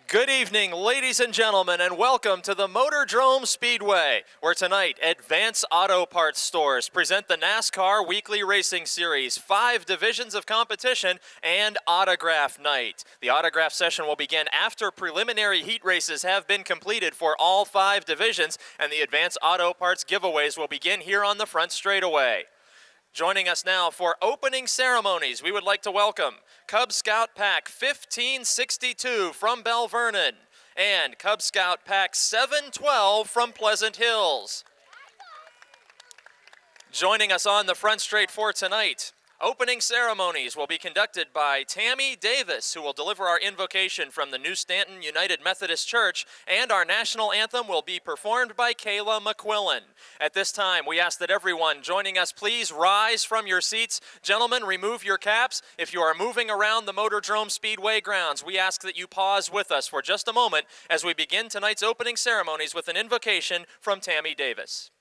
Good evening, ladies and gentlemen, and welcome to the Motordrome Speedway, where tonight Advance Auto Parts stores present the NASCAR Weekly Racing Series, 5 divisions of competition, and autograph night. The autograph session will begin after preliminary heat races have been completed for all 5 divisions, and the Advance Auto Parts giveaways will begin here on the front straightaway. Joining us now for opening ceremonies, we would like to welcome Cub Scout Pack 1562 from Bell Vernon and Cub Scout Pack 712 from Pleasant Hills. Joining us on the front straight for tonight, opening ceremonies will be conducted by Tammy Davis, who will deliver our invocation from the New Stanton United Methodist Church, and our national anthem will be performed by Kayla McQuillan. At this time, we ask that everyone joining us please rise from your seats. Gentlemen, remove your caps. If you are moving around the Motordrome Speedway grounds, we ask that you pause with us for just a moment as we begin tonight's opening ceremonies with an invocation from Tammy Davis.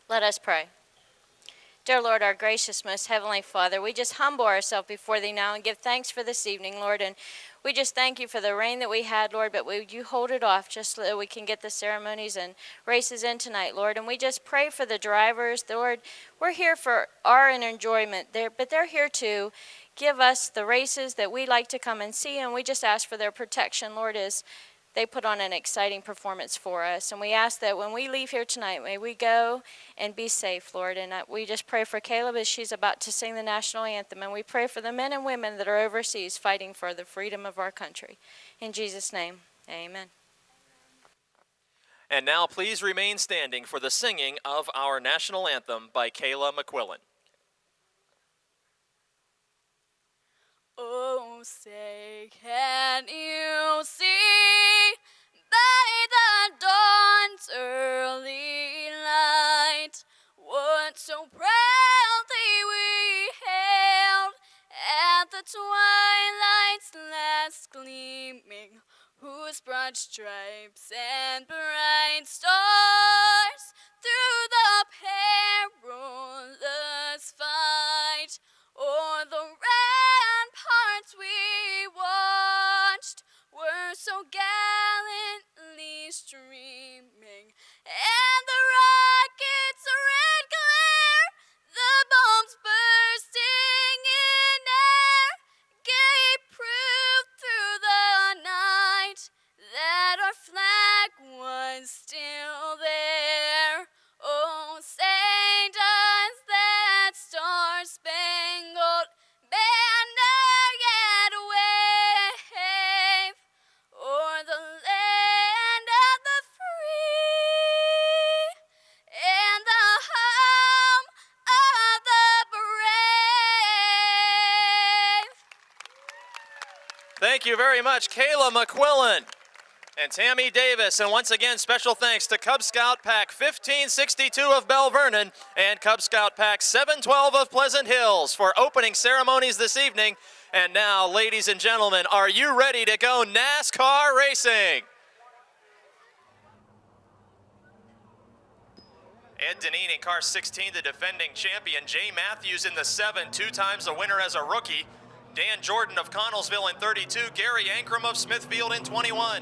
Let us pray. Dear Lord, our gracious, most heavenly Father, we just humble ourselves before Thee now and give thanks for this evening, Lord. And we just thank You for the rain that we had, Lord, but would You hold it off just so that we can get the ceremonies and races in tonight, Lord. And we just pray for the drivers. Lord, we're here for our enjoyment, but they're here to give us the races that we like to come and see, and we just ask for their protection, Lord, as they put on an exciting performance for us. And we ask that when we leave here tonight, may we go and be safe, Lord. And we just pray for Caleb as she's about to sing the national anthem. And we pray for the men and women that are overseas fighting for the freedom of our country. In Jesus' name, amen. And now please remain standing for the singing of our national anthem by Kayla McQuillan. Oh, say, can you see by the dawn's early light what so proudly we hailed at the twilight's last gleaming, whose broad stripes and bright stars through the perilous fight o'er the ramparts we watched were so gallantly streaming, and the rockets' red glare, the bombs bursting in air, gave proof through the night that our flag was still there. Oh, say does that star-spangled banner yet wave o'er the land of the free and the home of the brave? Thank you very much, Kayla McQuillan and Tammy Davis. And once again, special thanks to Cub Scout Pack 1562 of Bell Vernon and Cub Scout Pack 712 of Pleasant Hills for opening ceremonies this evening. And now, ladies and gentlemen, are you ready to go NASCAR racing? Ed Deneen in car 16, the defending champion. Jay Matthews in the 7, 2 times a winner as a rookie. Dan Jordan of Connellsville in 32, Gary Ankrum of Smithfield in 21.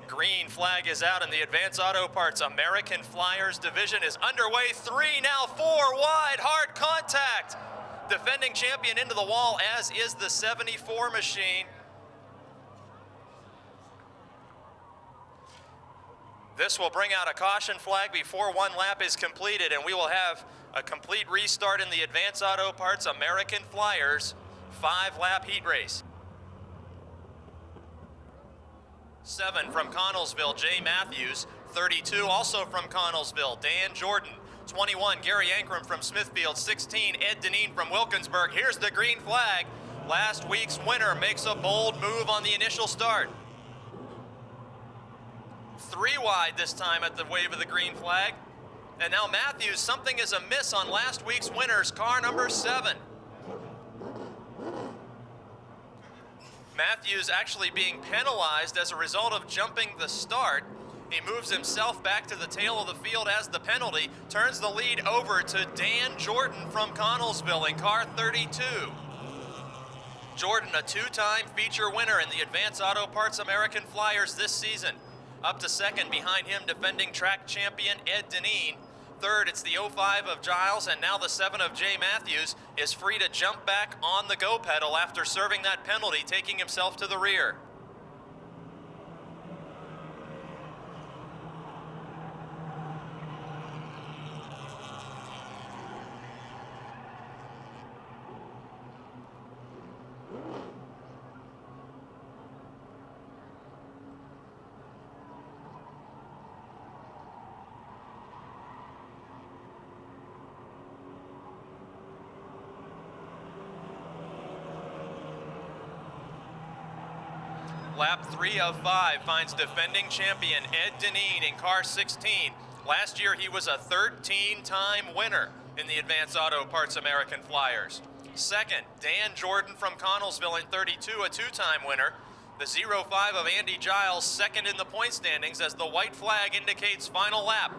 Green flag is out in the Advance Auto Parts American Flyers division is underway. 3, now 4 wide, hard contact. Defending champion into the wall, as is the 74 machine. This will bring out a caution flag before one lap is completed, and we will have a complete restart in the Advance Auto Parts American Flyers 5-lap heat race. 7 from Connellsville, Jay Matthews. 32 also from Connellsville, Dan Jordan. 21, Gary Ankrum from Smithfield. 16, Ed Deneen from Wilkinsburg. Here's the green flag. Last week's winner makes a bold move on the initial start. 3 wide this time at the wave of the green flag. And now Matthews, something is amiss on last week's winner's car number 7. Matthews actually being penalized as a result of jumping the start. He moves himself back to the tail of the field as the penalty, turns the lead over to Dan Jordan from Connellsville in car 32. Jordan, a two-time feature winner in the Advance Auto Parts American Flyers this season. Up to second behind him, defending track champion Ed Deneen. Third, it's the 05 of Giles, and now the 7 of Jay Matthews is free to jump back on the go pedal after serving that penalty, taking himself to the rear. Lap 3 of 5 finds defending champion Ed Deneen in car 16. Last year he was a 13-time winner in the Advance Auto Parts American Flyers. Second, Dan Jordan from Connellsville in 32, a two-time winner. The 05 of Andy Giles second in the point standings as the white flag indicates final lap.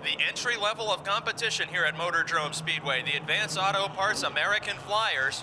The entry level of competition here at Motordrome Speedway, the Advance Auto Parts American Flyers.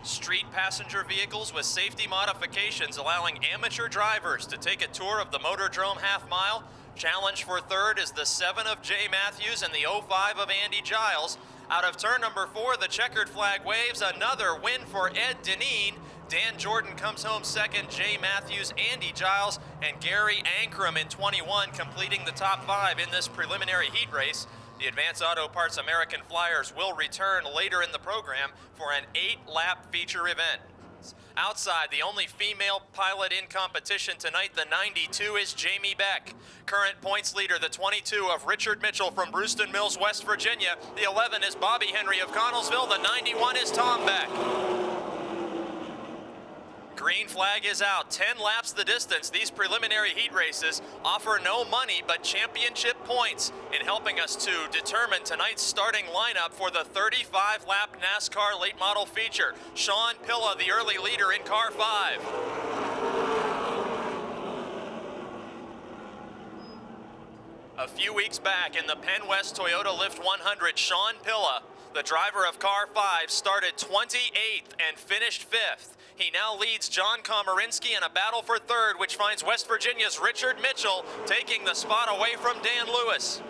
Street passenger vehicles with safety modifications allowing amateur drivers to take a tour of the Motordrome half mile. Challenge for third is the 7 of Jay Matthews and the 05 of Andy Giles. Out of turn number 4, the checkered flag waves, another win for Ed Deneen. Dan Jordan comes home second, Jay Matthews, Andy Giles, and Gary Ankrum in 21 completing the top 5 in this preliminary heat race. The Advance Auto Parts American Flyers will return later in the program for an 8-lap feature event. Outside, the only female pilot in competition tonight, the 92, is Jamie Beck. Current points leader, the 22 of Richard Mitchell from Brewston Mills, West Virginia. The 11 is Bobby Henry of Connellsville. The 91 is Tom Beck. Green flag is out. 10 laps the distance. These preliminary heat races offer no money but championship points in helping us to determine tonight's starting lineup for the 35-lap NASCAR late model feature. Sean Pilla, the early leader in car 5. A few weeks back in the Penn West Toyota Lift 100, Sean Pilla, the driver of car 5, started 28th and finished 5th. He now leads John Komarinsky in a battle for third, which finds West Virginia's Richard Mitchell taking the spot away from Dan Lewis.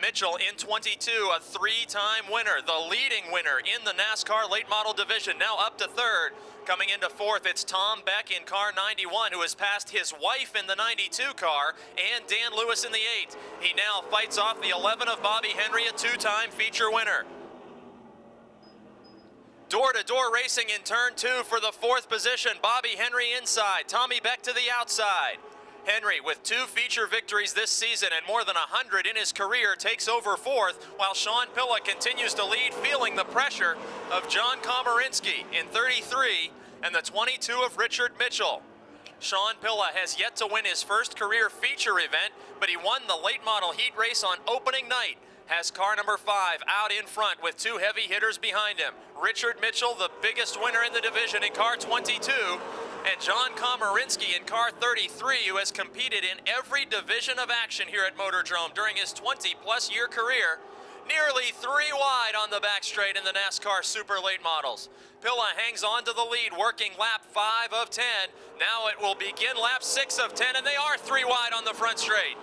Mitchell in 22, a 3-time winner, the leading winner in the NASCAR late model division, now up to third. Coming into fourth, it's Tom Beck in car 91, who has passed his wife in the 92 car, and Dan Lewis in the 8. He now fights off the 11 of Bobby Henry, a 2-time feature winner. Door-to-door racing in turn 2 for the 4th position. Bobby Henry inside, Tommy Beck to the outside. Henry, with 2 feature victories this season and more than 100 in his career, takes over 4th, while Sean Pilla continues to lead, feeling the pressure of John Komarinsky in 33 and the 22 of Richard Mitchell. Sean Pilla has yet to win his first career feature event, but he won the late model heat race on opening night. Has car number 5 out in front with 2 heavy hitters behind him. Richard Mitchell, the biggest winner in the division in car 22, and John Komarinsky in car 33, who has competed in every division of action here at Motordrome during his 20-plus year career, nearly 3 wide on the back straight in the NASCAR Super Late Models. Pilla hangs on to the lead, working lap 5 of 10. Now it will begin lap 6 of 10, and they are 3 wide on the front straight.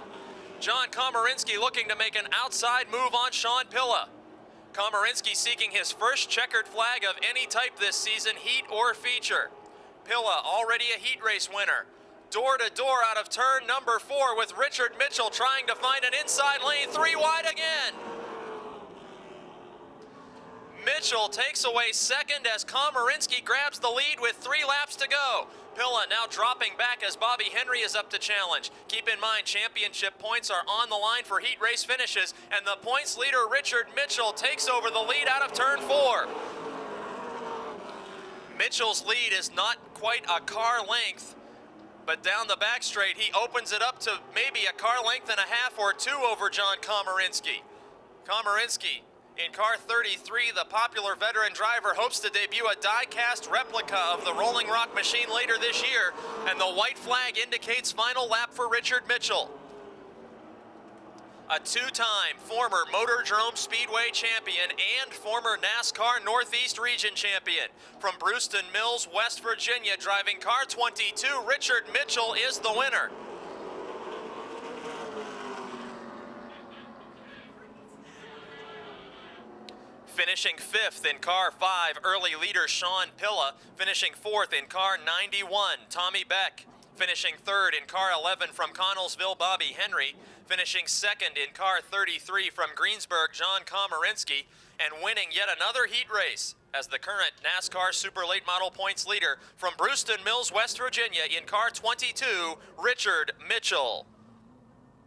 John Komarinsky looking to make an outside move on Sean Pilla. Komarinsky seeking his first checkered flag of any type this season, heat or feature. Pilla already a heat race winner. Door to door out of turn number 4 with Richard Mitchell trying to find an inside lane, 3 wide again. Mitchell takes away second as Komarinsky grabs the lead with 3 laps to go. Pilla now dropping back as Bobby Henry is up to challenge. Keep in mind, championship points are on the line for heat race finishes, and the points leader Richard Mitchell takes over the lead out of turn 4. Mitchell's lead is not quite a car length, but down the back straight, he opens it up to maybe a car length and a half or 2 over John Komarinsky. Komarinsky In car 33, the popular veteran driver hopes to debut a die-cast replica of the Rolling Rock machine later this year, and the white flag indicates final lap for Richard Mitchell. A two-time former Motordrome Speedway champion and former NASCAR Northeast Region champion. From Brewston Mills, West Virginia, driving car 22, Richard Mitchell is the winner. Finishing fifth in car 5, early leader Sean Pilla. Finishing fourth in car 91, Tommy Beck. Finishing third in car 11 from Connellsville, Bobby Henry. Finishing second in car 33 from Greensburg, John Komarinsky. And winning yet another heat race as the current NASCAR Super Late Model points leader from Brewston Mills, West Virginia, in car 22, Richard Mitchell.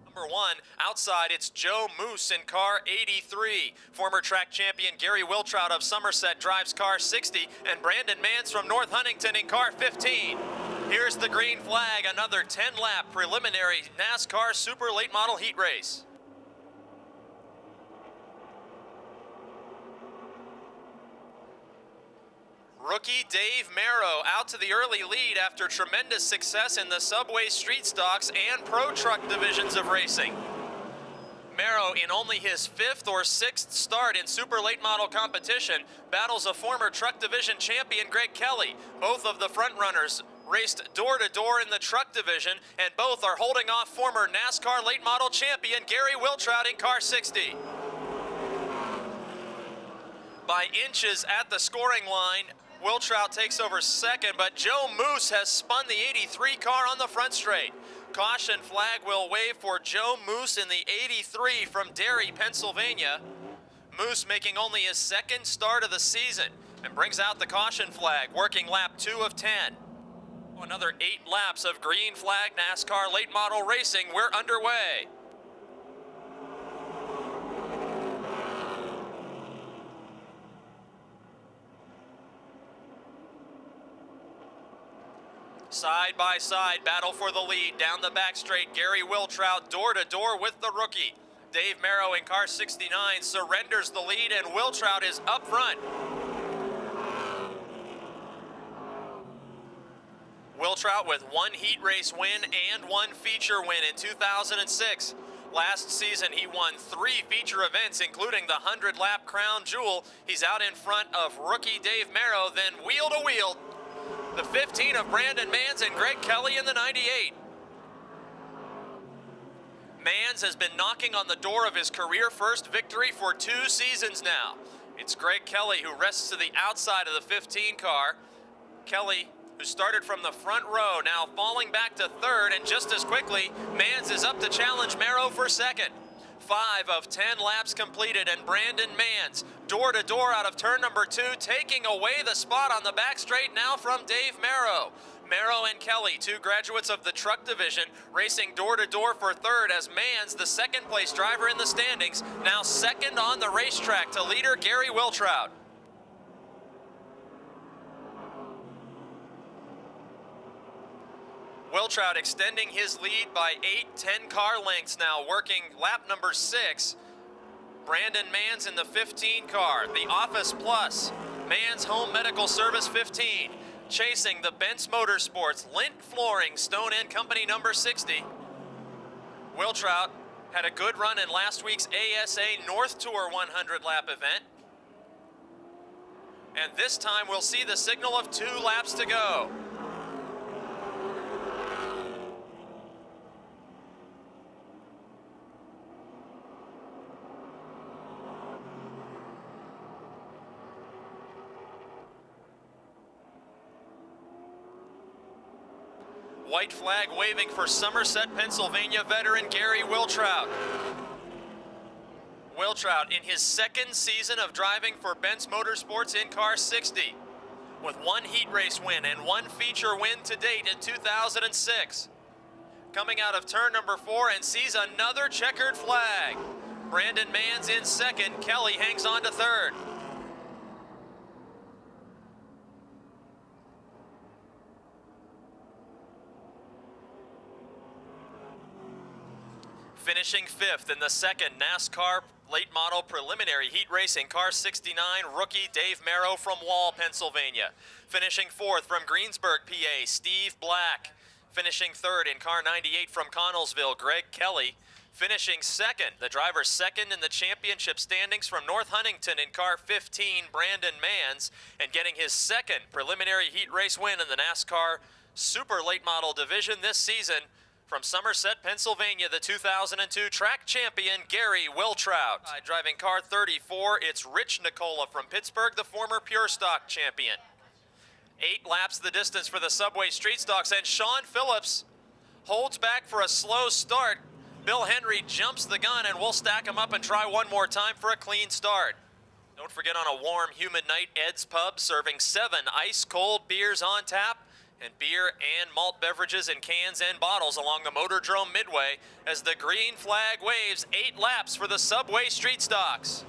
Number 1, outside, it's Joe Moose in car 83. Former track champion Gary Wiltrout of Somerset drives car 60, and Brandon Mans from North Huntington in car 15. Here's the green flag, another 10-lap preliminary NASCAR Super Late Model heat race. Rookie Dave Merrow out to the early lead after tremendous success in the Subway Street Stocks and Pro Truck divisions of racing. Merrow, in only his 5th or 6th start in Super Late Model competition, battles a former Truck Division champion, Greg Kelly. Both of the frontrunners raced door-to-door in the Truck Division, and both are holding off former NASCAR Late Model champion Gary Wiltrout in car 60. By inches at the scoring line, Wiltrout takes over second, but Joe Moose has spun the 83 car on the front straight. Caution flag will wave for Joe Moose in the 83 from Derry, Pennsylvania. Moose making only his 2nd start of the season and brings out the caution flag, working lap 2 of 10. Another 8 laps of green flag NASCAR late model racing. We're underway. Side by side, battle for the lead. Down the back straight, Gary Wiltrout door-to-door with the rookie. Dave Merrow in car 69 surrenders the lead, and Wiltrout is up front. Wiltrout with 1 heat race win and 1 feature win in 2006. Last season, he won 3 feature events, including the 100-lap Crown Jewel. He's out in front of rookie Dave Merrow, then wheel-to-wheel. The 15 of Brandon Mans and Greg Kelly in the 98. Mans has been knocking on the door of his career first victory for 2 seasons now. It's Greg Kelly who rests to the outside of the 15 car. Kelly, who started from the front row, now falling back to 3rd, and just as quickly, Mans is up to challenge Merrow for 2nd. 5 of 10 laps completed, and Brandon Mans, door-to-door out of turn number 2, taking away the spot on the back straight now from Dave Merrow. Merrow and Kelly, 2 graduates of the Truck Division, racing door-to-door for 3rd as Mans, the 2nd place driver in the standings, now 2nd on the racetrack to leader Gary Wiltrout. Wiltrout extending his lead by 8-10 car lengths now, working lap number 6. Brandon Mans in the 15 car, the Office Plus, Mans Home Medical Service 15, chasing the Benz Motorsports, Lint Flooring, Stone & Company number 60. Wiltrout had a good run in last week's ASA North Tour 100-lap event. And this time we'll see the signal of 2 laps to go. White flag waving for Somerset, Pennsylvania veteran Gary Wiltrout. Wiltrout in his 2nd season of driving for Benz Motorsports in car 60, with 1 heat race win and 1 feature win to date in 2006. Coming out of turn number 4 and sees another checkered flag. Brandon Mans in 2nd, Kelly hangs on to 3rd. Finishing 5th in the 2nd NASCAR Late model preliminary heat race in car 69, rookie Dave Merrow from Wall, Pennsylvania. Finishing fourth from Greensburg, PA, Steve Black. Finishing third in car 98 from Connellsville, Greg Kelly. Finishing second, the driver's second in the championship standings from North Huntington in car 15, Brandon Manns. And getting his second preliminary heat race win in the NASCAR Super Late Model Division this season, from Somerset, Pennsylvania, the 2002 track champion, Gary Wiltrout. Driving car 34, it's Rich Nicola from Pittsburgh, the former Pure Stock champion. 8 laps the distance for the Subway Street Stocks, and Sean Phillips holds back for a slow start. Bill Henry jumps the gun, and we'll stack him up and try one more time for a clean start. Don't forget, on a warm, humid night, Ed's Pub serving 7 ice-cold beers on tap, and beer and malt beverages in cans and bottles along the Motordrome Midway as the green flag waves. 8 laps for the Subway Street Stocks.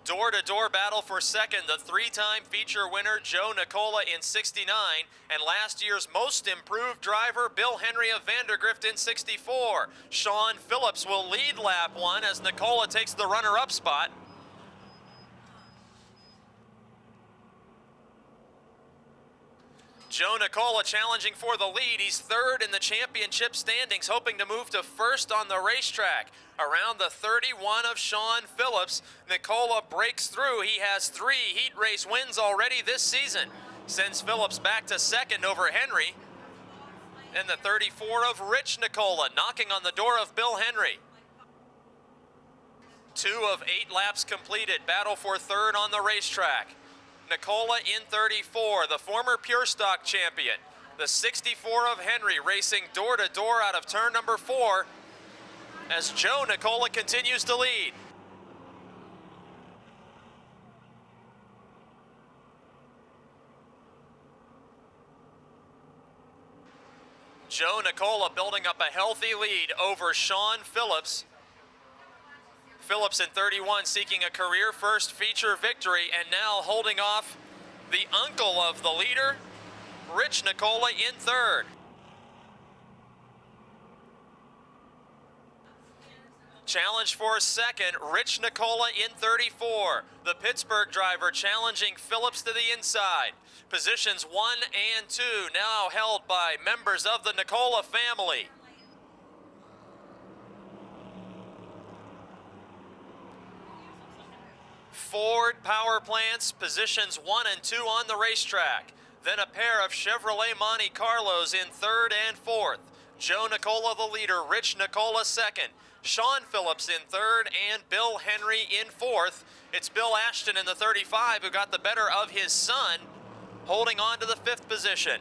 Door-to-door battle for second, the 3-time feature winner Joe Nicola in 69, and last year's most improved driver Bill Henry of Vandergrift in 64. Sean Phillips will lead lap 1 as Nicola takes the runner-up spot. Joe Nicola challenging for the lead. He's third in the championship standings, hoping to move to first on the racetrack. Around the 31 of Sean Phillips, Nicola breaks through. He has 3 heat race wins already this season. Sends Phillips back to second over Henry. And the 34 of Rich Nicola knocking on the door of Bill Henry. 2 of 8 laps completed. Battle for third on the racetrack. Nicola in 34, the former Pure Stock champion. The 64 of Henry racing door-to-door out of turn number 4 as Joe Nicola continues to lead. Joe Nicola building up a healthy lead over Sean Phillips. Phillips in 31 seeking a career first feature victory, and now holding off the uncle of the leader, Rich Nicola, in third. Challenge for second, Rich Nicola in 34. The Pittsburgh driver challenging Phillips to the inside. Positions 1 and 2 now held by members of the Nicola family. Ford power plants, positions 1 and 2 on the racetrack. Then a pair of Chevrolet Monte Carlos in third and fourth. Joe Nicola the leader, Rich Nicola second. Sean Phillips in third and Bill Henry in fourth. It's Bill Ashton in the 35 who got the better of his son, holding on to the 5th position.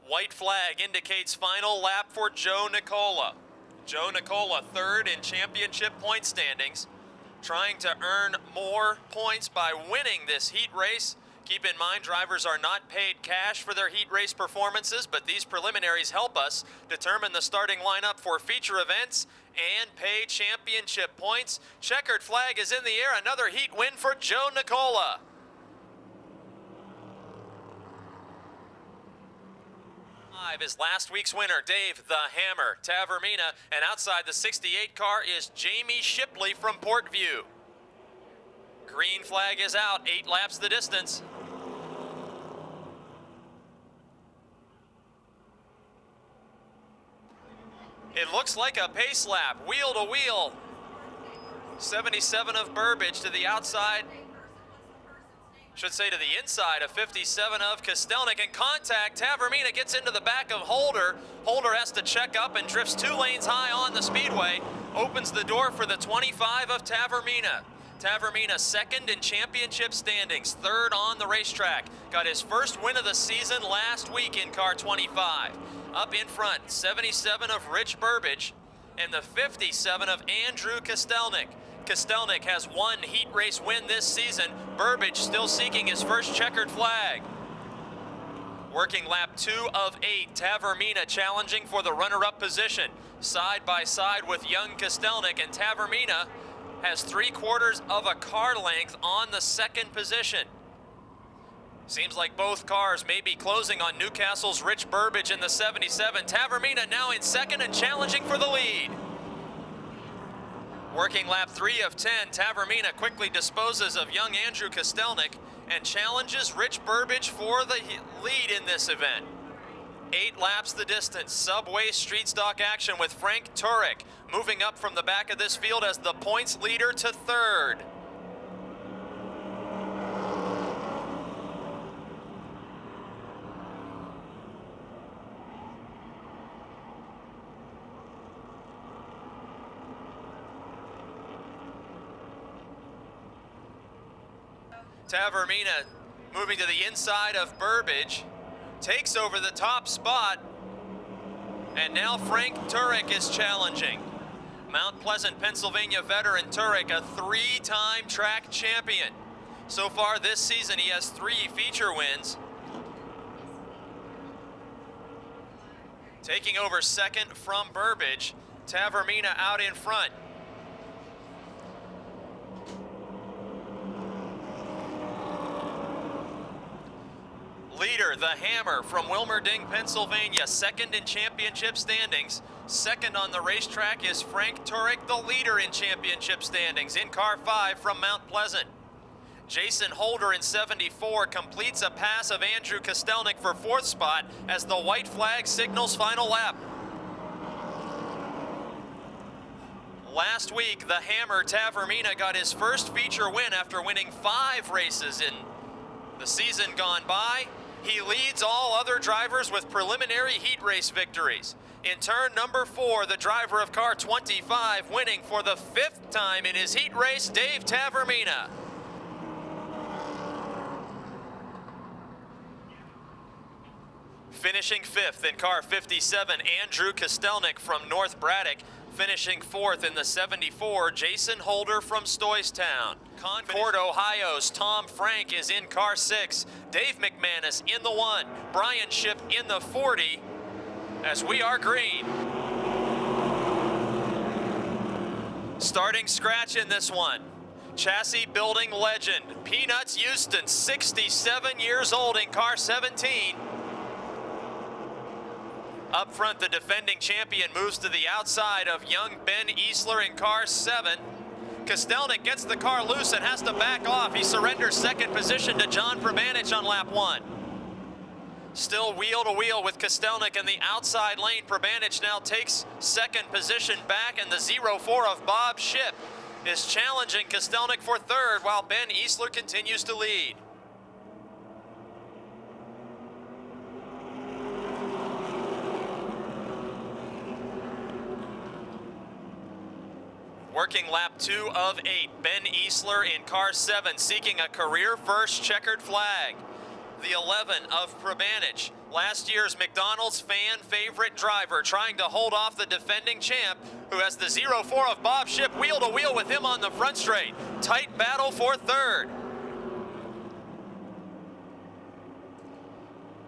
White flag indicates final lap for Joe Nicola. Joe Nicola third in championship point standings, trying to earn more points by winning this heat race. Keep in mind, drivers are not paid cash for their heat race performances, but these preliminaries help us determine the starting lineup for feature events and pay championship points. Checkered flag is in the air, another heat win for Joe Nicola. Is last week's winner, Dave the Hammer Tavermina, and outside the 68 car is Jamie Shipley from Portview. Green flag is out, 8 laps the distance. It looks like a pace lap, wheel to wheel. 77 of Burbage to the outside. Should say to the inside of 57 of Kostelnik, and contact. Tavermina gets into the back of Holder. Holder has to check up and drifts 2 lanes high on the speedway. Opens the door for the 25 of Tavermina. Tavermina second in championship standings, third on the racetrack. Got his first win of the season last week in car 25. Up in front, 77 of Rich Burbage and the 57 of Andrew Kostelnik. Kostelnik has 1 heat race win this season. Burbage still seeking his first checkered flag. Working lap 2 of 8, Tavermina challenging for the runner-up position. Side by side with young Kostelnik, and Tavermina has 3/4 of a car length on the second position. Seems like both cars may be closing on Newcastle's Rich Burbage in the 77. Tavermina now in second and challenging for the lead. Working lap 3 of 10, Tavermina quickly disposes of young Andrew Kostelnik and challenges Rich Burbage for the lead in this event. 8 laps the distance, subway street stock action with Frank Turek moving up from the back of this field as the points leader to third. Tavermina moving to the inside of Burbage, takes over the top spot, and now Frank Turek is challenging. Mount Pleasant, Pennsylvania veteran Turek, a 3-time track champion. So far this season, he has 3 feature wins. Taking over second from Burbage, Tavermina out in front. Leader, the Hammer from Wilmerding, Pennsylvania, second in championship standings. Second on the racetrack is Frank Turek, the leader in championship standings, in car 5 from Mount Pleasant. Jason Holder in 74 completes a pass of Andrew Kostelnik for 4th spot as the white flag signals final lap. Last week, the Hammer Tavermina got his first feature win after winning 5 races in the season gone by. He leads all other drivers with preliminary heat race victories. In turn number 4, the driver of car 25 winning for the 5th time in his heat race, Dave Tavermina. Finishing 5th in car 57, Andrew Kostelnik from North Braddock. Finishing 4th in the 74, Jason Holder from Stoystown. Concord, Ohio's Tom Frank is in car 6. Dave McManus in the 1. Brian Ship in the 40. As we are green. Starting scratch in this one. Chassis building legend, Peanuts Houston, 67 years old in car 17. Up front, the defending champion moves to the outside of young Ben Easler in car 7. Kostelnik gets the car loose and has to back off. He surrenders second position to John Probanich on lap 1. Still wheel to wheel with Kostelnik in the outside lane. Probanich now takes second position back, and the 04 of Bob Ship is challenging Kostelnik for 3rd while Ben Easler continues to lead. Working lap 2 of 8, Ben Easler in car 7, seeking a career first checkered flag. The 11 of Probanich, last year's McDonald's fan favorite driver, trying to hold off the defending champ, who has the 04 of Bob Ship wheel to wheel with him on the front straight. Tight battle for 3rd.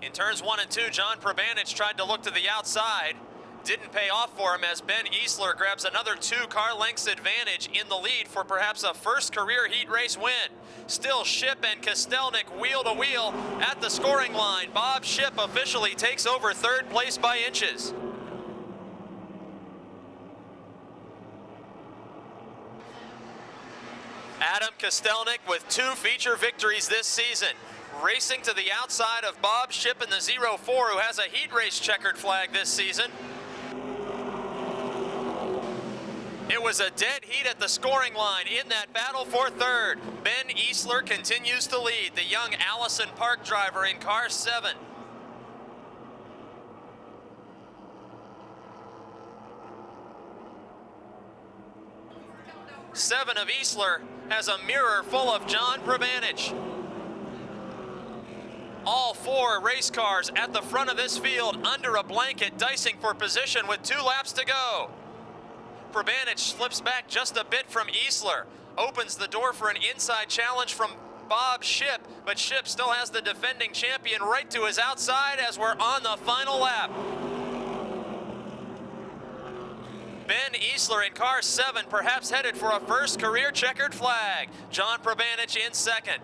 In turns 1 and 2, John Probanich tried to look to the outside. Didn't pay off for him as Ben Easler grabs another 2 car lengths advantage in the lead for perhaps a first career heat race win. Still Ship and Kostelnik wheel to wheel at the scoring line. Bob Ship officially takes over 3rd place by inches. Adam Kostelnik with 2 feature victories this season. Racing to the outside of Bob Ship in the 04, who has a heat race checkered flag this season. It was a dead heat at the scoring line in that battle for 3rd. Ben Easler continues to lead, the young Allison Park driver in car 7. Seven of Easler has a mirror full of John Probanich. All 4 race cars at the front of this field under a blanket, dicing for position with 2 laps to go. Probanich slips back just a bit from Easler, opens the door for an inside challenge from Bob Ship, but Ship still has the defending champion right to his outside as we're on the final lap. Ben Easler in car 7, perhaps headed for a first career checkered flag. John Probanich in second.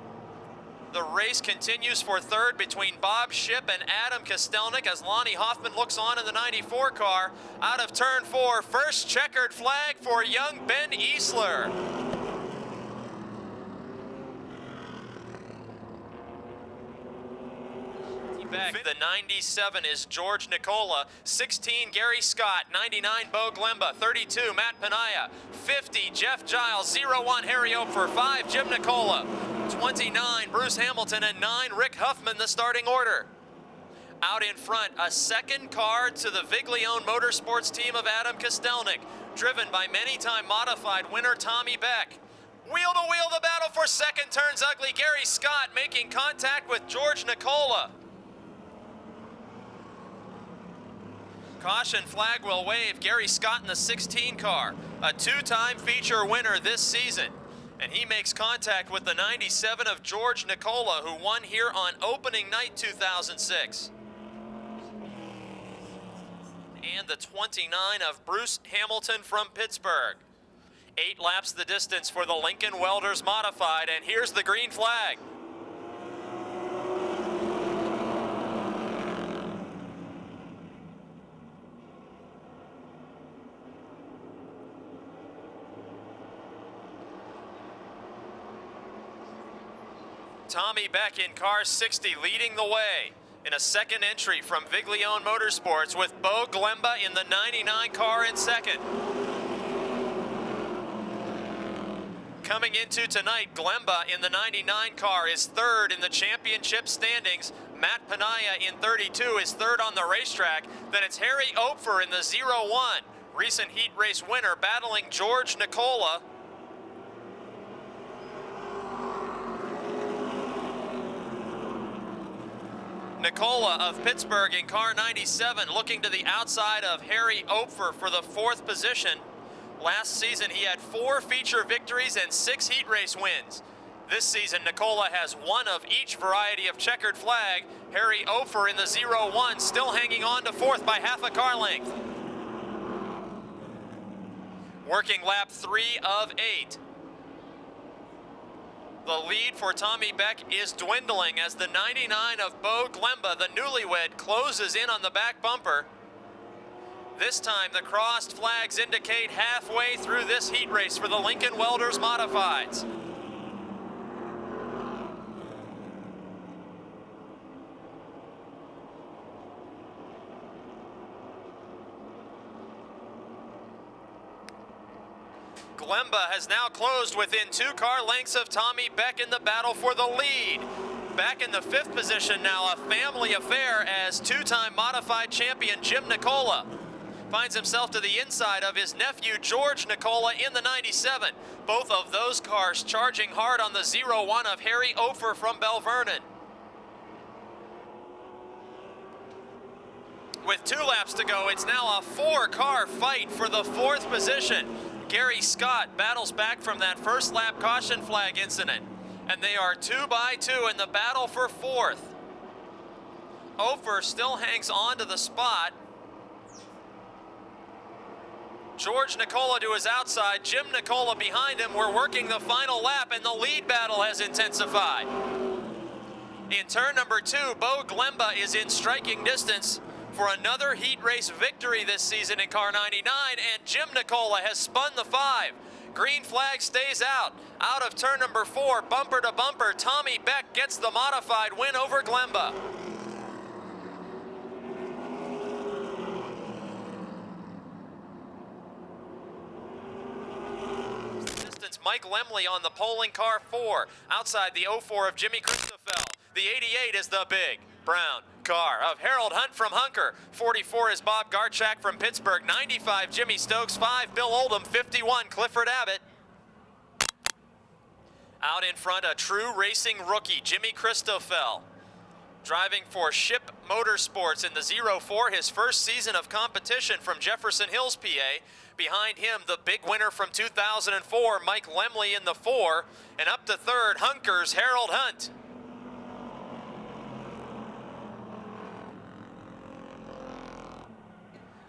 The race continues for third between Bob Ship and Adam Kostelnik as Lonnie Hoffman looks on in the 94 car. Out of turn 4, first checkered flag for young Ben Easler. Back. The 97 is George Nicola, 16 Gary Scott, 99 Bo Glemba, 32 Matt Panaya, 50 Jeff Giles, 01 Harry Ofer, 5 Jim Nicola, 29 Bruce Hamilton, and 9 Rick Huffman, the starting order. Out in front, a second car to the Viglione Motorsports team of Adam Kostelnik, driven by many-time modified winner Tommy Beck. Wheel to wheel the battle for second, turns ugly. Gary Scott making contact with George Nicola. Caution flag will wave. Gary Scott in the 16 car, a two-time feature winner this season. And he makes contact with the 97 of George Nicola, who won here on opening night 2006. And the 29 of Bruce Hamilton from Pittsburgh. 8 laps the distance for the Lincoln Welders Modified, and here's the green flag. Tommy Beck in car 60 leading the way in a second entry from Viglione Motorsports, with Bo Glemba in the 99 car in second. Coming into tonight, Glemba in the 99 car is third in the championship standings. Matt Panaya in 32 is third on the racetrack. Then it's Harry Ofer in the 01, recent heat race winner, battling George Nicola. Nicola of Pittsburgh in car 97 looking to the outside of Harry Ofer for the 4th position. Last season he had 4 feature victories and 6 heat race wins. This season Nicola has 1 of each variety of checkered flag. Harry Ofer in the 01 still hanging on to 4th by half a car length. Working lap 3 of 8. The lead for Tommy Beck is dwindling as the 99 of Bo Glemba, the newlywed, closes in on the back bumper. This time the crossed flags indicate halfway through this heat race for the Lincoln Welders Modifieds. Glemba has now closed within 2 car lengths of Tommy Beck in the battle for the lead. Back in the 5th position now, a family affair, as 2-time modified champion Jim Nicola finds himself to the inside of his nephew George Nicola in the 97. Both of those cars charging hard on the 01 of Harry Ofer from Bell Vernon. With 2 laps to go, it's now a 4-car fight for the 4th position. Gary Scott battles back from that first lap caution flag incident, and they are 2 by 2 in the battle for 4th. Ofer still hangs on to the spot. George Nicola to his outside, Jim Nicola behind him. We're working the final lap, and the lead battle has intensified. In turn number 2, Bo Glemba is in striking distance for another heat race victory this season in car 99, and Jim Nicola has spun the 5. Green flag stays out. Out of turn number 4, bumper to bumper, Tommy Beck gets the modified win over Glemba. Mike Lemley on the polling car 4, outside the 04 of Jimmy Christoffel. The 88 is the big brown car of Harold Hunt from Hunker. 44 is Bob Garchak from Pittsburgh. 95 Jimmy Stokes. 5 Bill Oldham. 51 Clifford Abbott. Out in front, a true racing rookie, Jimmy Christoffel. Driving for Ship Motorsports in the 04, his first season of competition from Jefferson Hills, PA. Behind him, the big winner from 2004, Mike Lemley in the 4, and up to third, Hunker's Harold Hunt.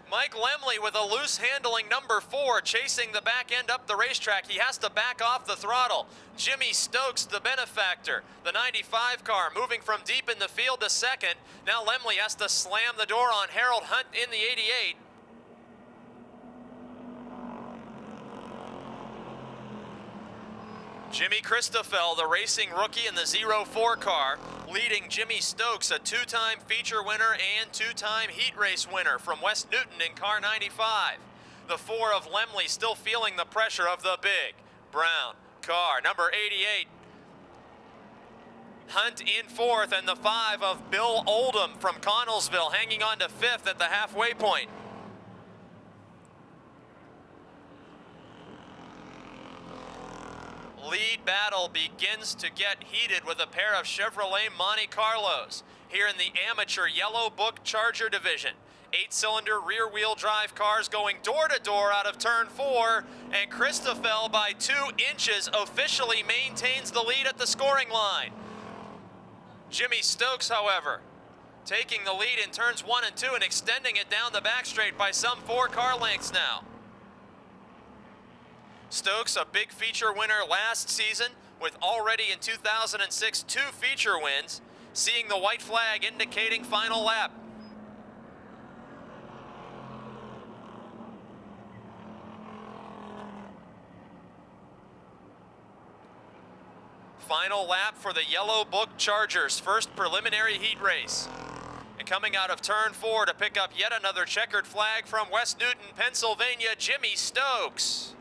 Mike Lemley with a loose handling number 4, chasing the back end up the racetrack. He has to back off the throttle. Jimmy Stokes, the benefactor. The 95 car moving from deep in the field to second. Now Lemley has to slam the door on Harold Hunt in the 88. Jimmy Christoffel, the racing rookie in the 04 car, leading Jimmy Stokes, a 2-time feature winner and 2-time heat race winner from West Newton in car 95. The 4 of Lemley still feeling the pressure of the big brown car. Number 88, Hunt in 4th, and the 5 of Bill Oldham from Connellsville hanging on to 5th at the halfway point. Lead battle begins to get heated with a pair of Chevrolet Monte Carlos here in the amateur Yellow Book Charger division. 8-cylinder rear-wheel drive cars going door-to-door out of turn 4, and Christoffel by 2 inches officially maintains the lead at the scoring line. Jimmy Stokes, however, taking the lead in turns 1 and 2 and extending it down the back straight by some 4 car lengths now. Stokes, a big feature winner last season, with already in 2006 2 feature wins, seeing the white flag indicating final lap. Final lap for the Yellow Book Chargers, first preliminary heat race. And coming out of turn 4 to pick up yet another checkered flag from West Newton, Pennsylvania, Jimmy Stokes.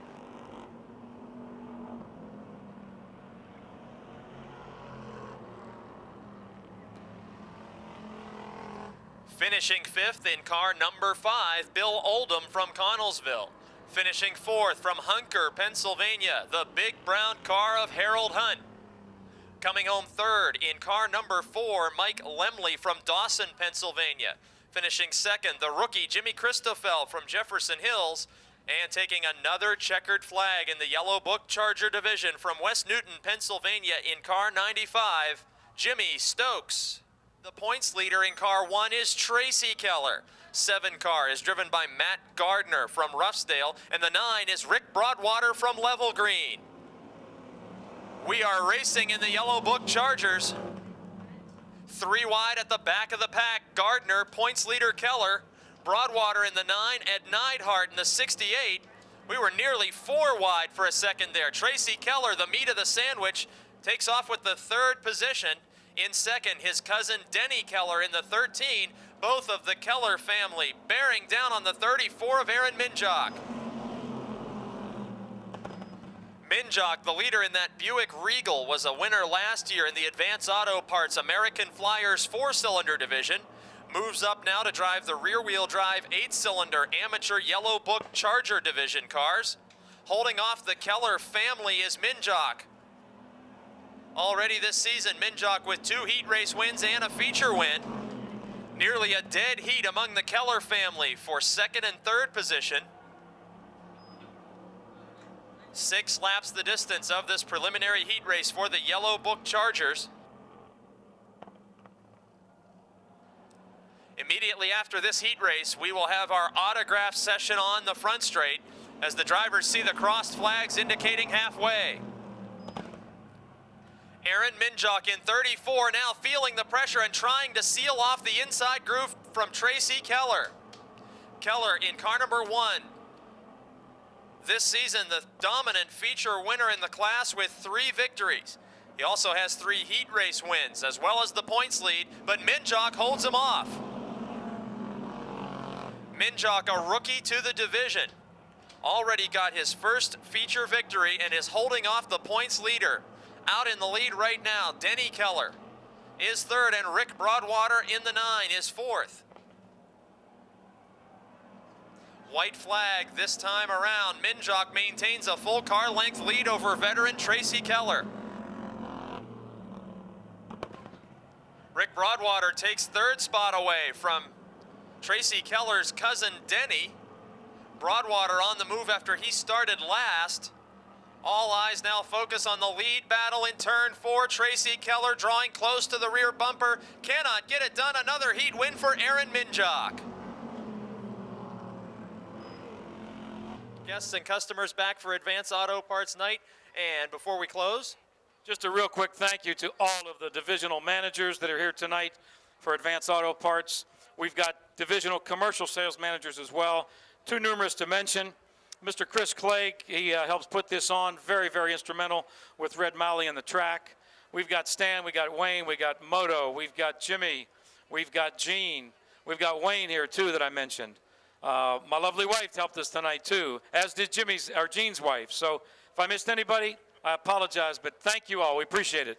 Finishing 5th in car number 5, Bill Oldham from Connellsville. Finishing 4th from Hunker, Pennsylvania, the big brown car of Harold Hunt. Coming home 3rd in car number 4, Mike Lemley from Dawson, Pennsylvania. Finishing 2nd, the rookie Jimmy Christoffel from Jefferson Hills. And taking another checkered flag in the Yellow Book Charger division from West Newton, Pennsylvania in car 95, Jimmy Stokes. The points leader in car 1 is Tracy Keller. 7 car is driven by Matt Gardner from Ruffsdale, and the 9 is Rick Broadwater from Level Green. We are racing in the Yellow Book Chargers. 3 wide at the back of the pack, Gardner, points leader Keller, Broadwater in the 9, Ed Neidhart in the 68. We were nearly 4 wide for a second there. Tracy Keller, the meat of the sandwich, takes off with the 3rd position. In 2nd, his cousin Denny Keller in the 13, both of the Keller family bearing down on the 34 of Aaron Minjock. Minjock, the leader in that Buick Regal, was a winner last year in the Advance Auto Parts American Flyers 4-cylinder division. Moves up now to drive the rear-wheel drive 8-cylinder amateur Yellow Book Charger division cars. Holding off the Keller family is Minjock. Already this season, Minjock with 2 heat race wins and a feature win. Nearly a dead heat among the Keller family for 2nd and 3rd position. 6 laps the distance of this preliminary heat race for the Yellow Book Chargers. Immediately after this heat race, we will have our autograph session on the front straight as the drivers see the crossed flags indicating halfway. Aaron Minjock in 34 now feeling the pressure and trying to seal off the inside groove from Tracy Keller. Keller in car number 1. This season, the dominant feature winner in the class with 3 victories. He also has 3 heat race wins as well as the points lead, but Minjock holds him off. Minjock, a rookie to the division, already got his first feature victory and is holding off the points leader. Out in the lead right now, Denny Keller is 3rd, and Rick Broadwater in the 9 is 4th. White flag this time around. Minjock maintains a full car length lead over veteran Tracy Keller. Rick Broadwater takes third spot away from Tracy Keller's cousin Denny. Broadwater on the move after he started last. All eyes now focus on the lead battle in turn 4. Tracy Keller drawing close to the rear bumper. Cannot get it done. Another heat win for Aaron Minjock. Guests and customers back for Advance Auto Parts Night. And before we close, just a real quick thank you to all of the divisional managers that are here tonight for Advance Auto Parts. We've got divisional commercial sales managers as well, too numerous to mention. Mr. Chris Clegg, he helps put this on, very, very instrumental with Red Miley in the track. We've got Stan, we got Wayne, we got Moto, we've got Jimmy, we've got Gene, we've got Wayne here too that I mentioned. My lovely wife helped us tonight too, as did Gene's wife. So if I missed anybody, I apologize, but thank you all, we appreciate it.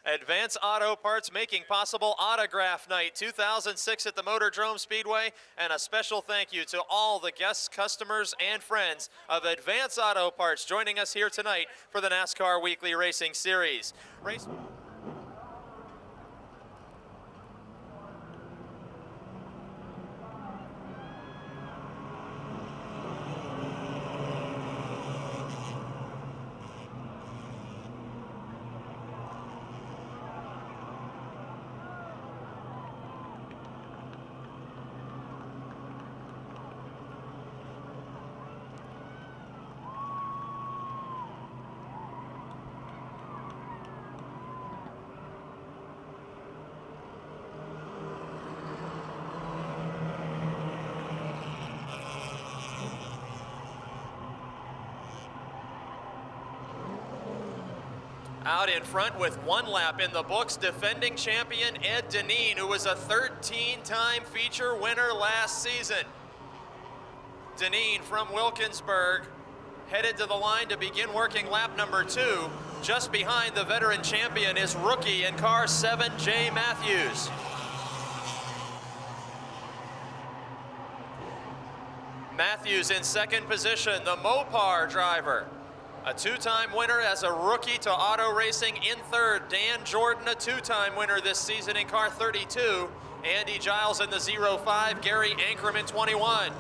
Advance Auto Parts making possible Autograph Night 2006 at the Motordrome Speedway, and a special thank you to all the guests, customers, and friends of Advance Auto Parts joining us here tonight for the NASCAR Weekly Racing Series. Out in front with one lap in the books, defending champion Ed Deneen, who was a 13-time feature winner last season. Deneen from Wilkinsburg headed to the line to begin working lap number 2. Just behind the veteran champion is rookie in car 7, Jay Matthews. Matthews in second position, the Mopar driver. A 2-time winner as a rookie to auto racing in third. Dan Jordan, a 2-time winner this season in car 32. Andy Giles in the 05, Gary Ankrum in 21.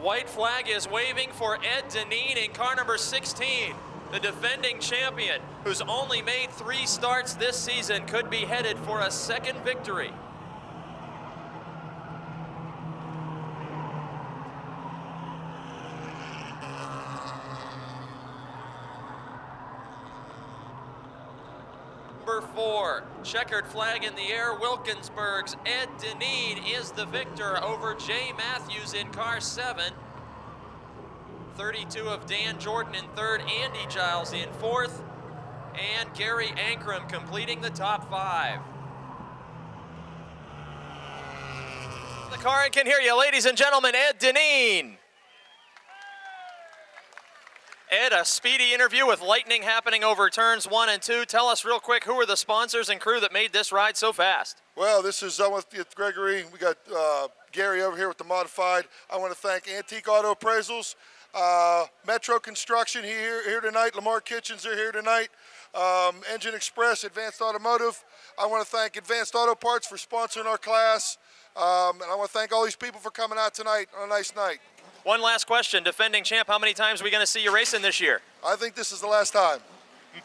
White flag is waving for Ed Deneen in car number 16. The defending champion, who's only made 3 starts this season, could be headed for a second victory. Number 4, checkered flag in the air. Wilkinsburg's Ed Deneen is the victor over Jay Matthews in car 7. 32 of Dan Jordan in third, Andy Giles in fourth, and Gary Ankrum completing the top 5. The car can hear you, ladies and gentlemen, Ed Deneen. Ed, a speedy interview with lightning happening over turns 1 and 2. Tell us real quick, who are the sponsors and crew that made this ride so fast? Well, this is with Gregory. We got Gary over here with the modified. I want to thank Antique Auto Appraisals, Metro Construction here tonight. Lamar Kitchens are here tonight. Engine Express, Advanced Automotive. I want to thank Advanced Auto Parts for sponsoring our class. And I want to thank all these people for coming out tonight on a nice night. One last question. Defending champ, how many times are we going to see you racing this year? I think this is the last time.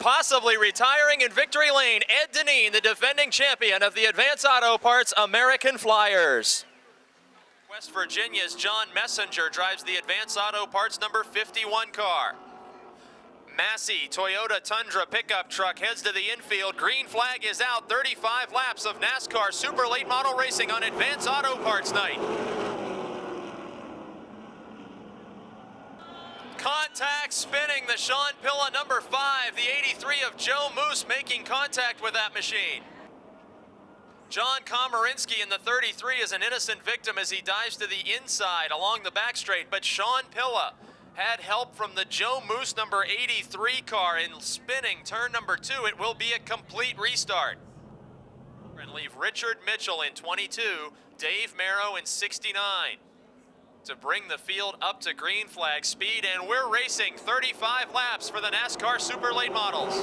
Possibly retiring in victory lane, Ed Deneen, the defending champion of the Advance Auto Parts American Flyers. West Virginia's John Messenger drives the Advance Auto Parts number 51 car. Massey Toyota Tundra pickup truck heads to the infield. Green flag is out. 35 laps of NASCAR Super Late Model Racing on Advance Auto Parts night. Contact spinning, the Sean Pilla number 5, the 83 of Joe Moose making contact with that machine. John Komarinsky in the 33 is an innocent victim as he dives to the inside along the back straight, but Sean Pilla had help from the Joe Moose number 83 car in spinning turn number 2. It will be a complete restart. And leave Richard Mitchell in 22, Dave Merrow in 69. To bring the field up to green flag speed, and we're racing 35 laps for the NASCAR Super Late Models.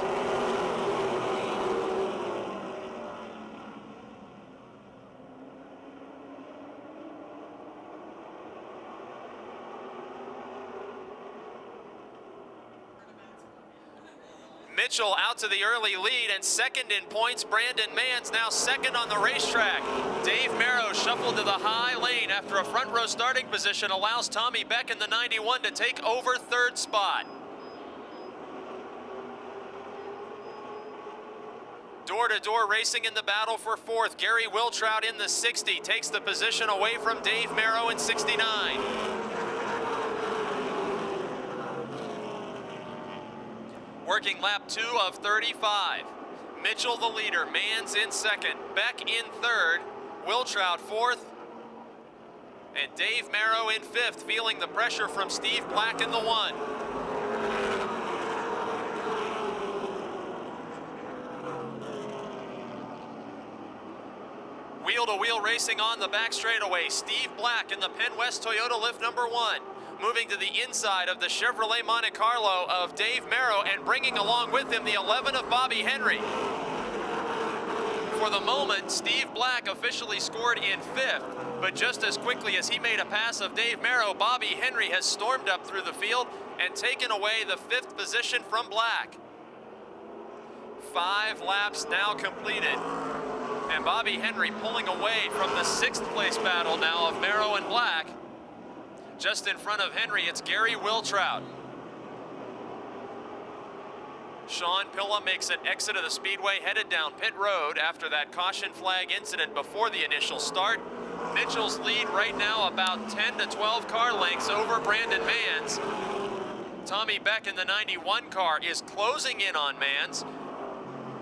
Mitchell out to the early lead, and second in points, Brandon Mann's now second on the racetrack. Dave Merrow shuffled to the high lane after a front row starting position allows Tommy Beck in the 91 to take over third spot. Door-to-door racing in the battle for fourth. Gary Wiltrout in the 60 takes the position away from Dave Merrow in 69. Working lap 2 of 35. Mitchell the leader, Mann's in second, Beck in third, Wiltrout fourth, and Dave Merrow in fifth, feeling the pressure from Steve Black in the 1. Wheel-to-wheel racing on the back straightaway. Steve Black in the Penn West Toyota Lift number 1. Moving to the inside of the Chevrolet Monte Carlo of Dave Merrow and bringing along with him the 11 of Bobby Henry. For the moment, Steve Black officially scored in fifth, but just as quickly as he made a pass of Dave Merrow, Bobby Henry has stormed up through the field and taken away the 5th position from Black. 5 laps now completed, and Bobby Henry pulling away from the 6th place battle now of Merrow and Black. Just in front of Henry, it's Gary Wiltrout. Sean Pilla makes an exit of the speedway, headed down pit road after that caution flag incident before the initial start. Mitchell's lead right now about 10 to 12 car lengths over Brandon Mann's. Tommy Beck in the 91 car is closing in on Mann's.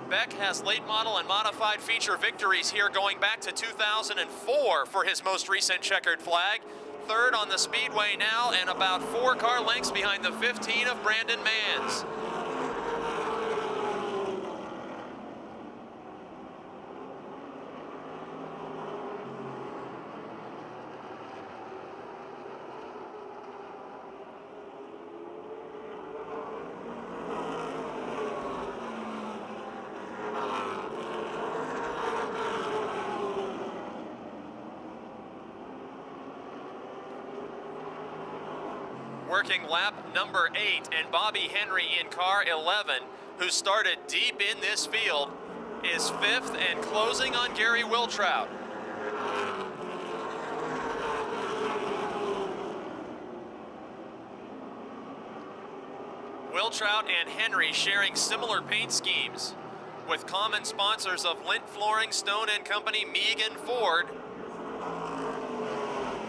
Beck has late model and modified feature victories here going back to 2004 for his most recent checkered flag. Third on the speedway now, and about 4 car lengths behind the 15 of Brandon Mann's. Working lap number 8, and Bobby Henry in car 11, who started deep in this field, is 5th and closing on Gary Wiltrout. Wiltrout and Henry sharing similar paint schemes with common sponsors of Lint Flooring, Stone & Company, Megan Ford.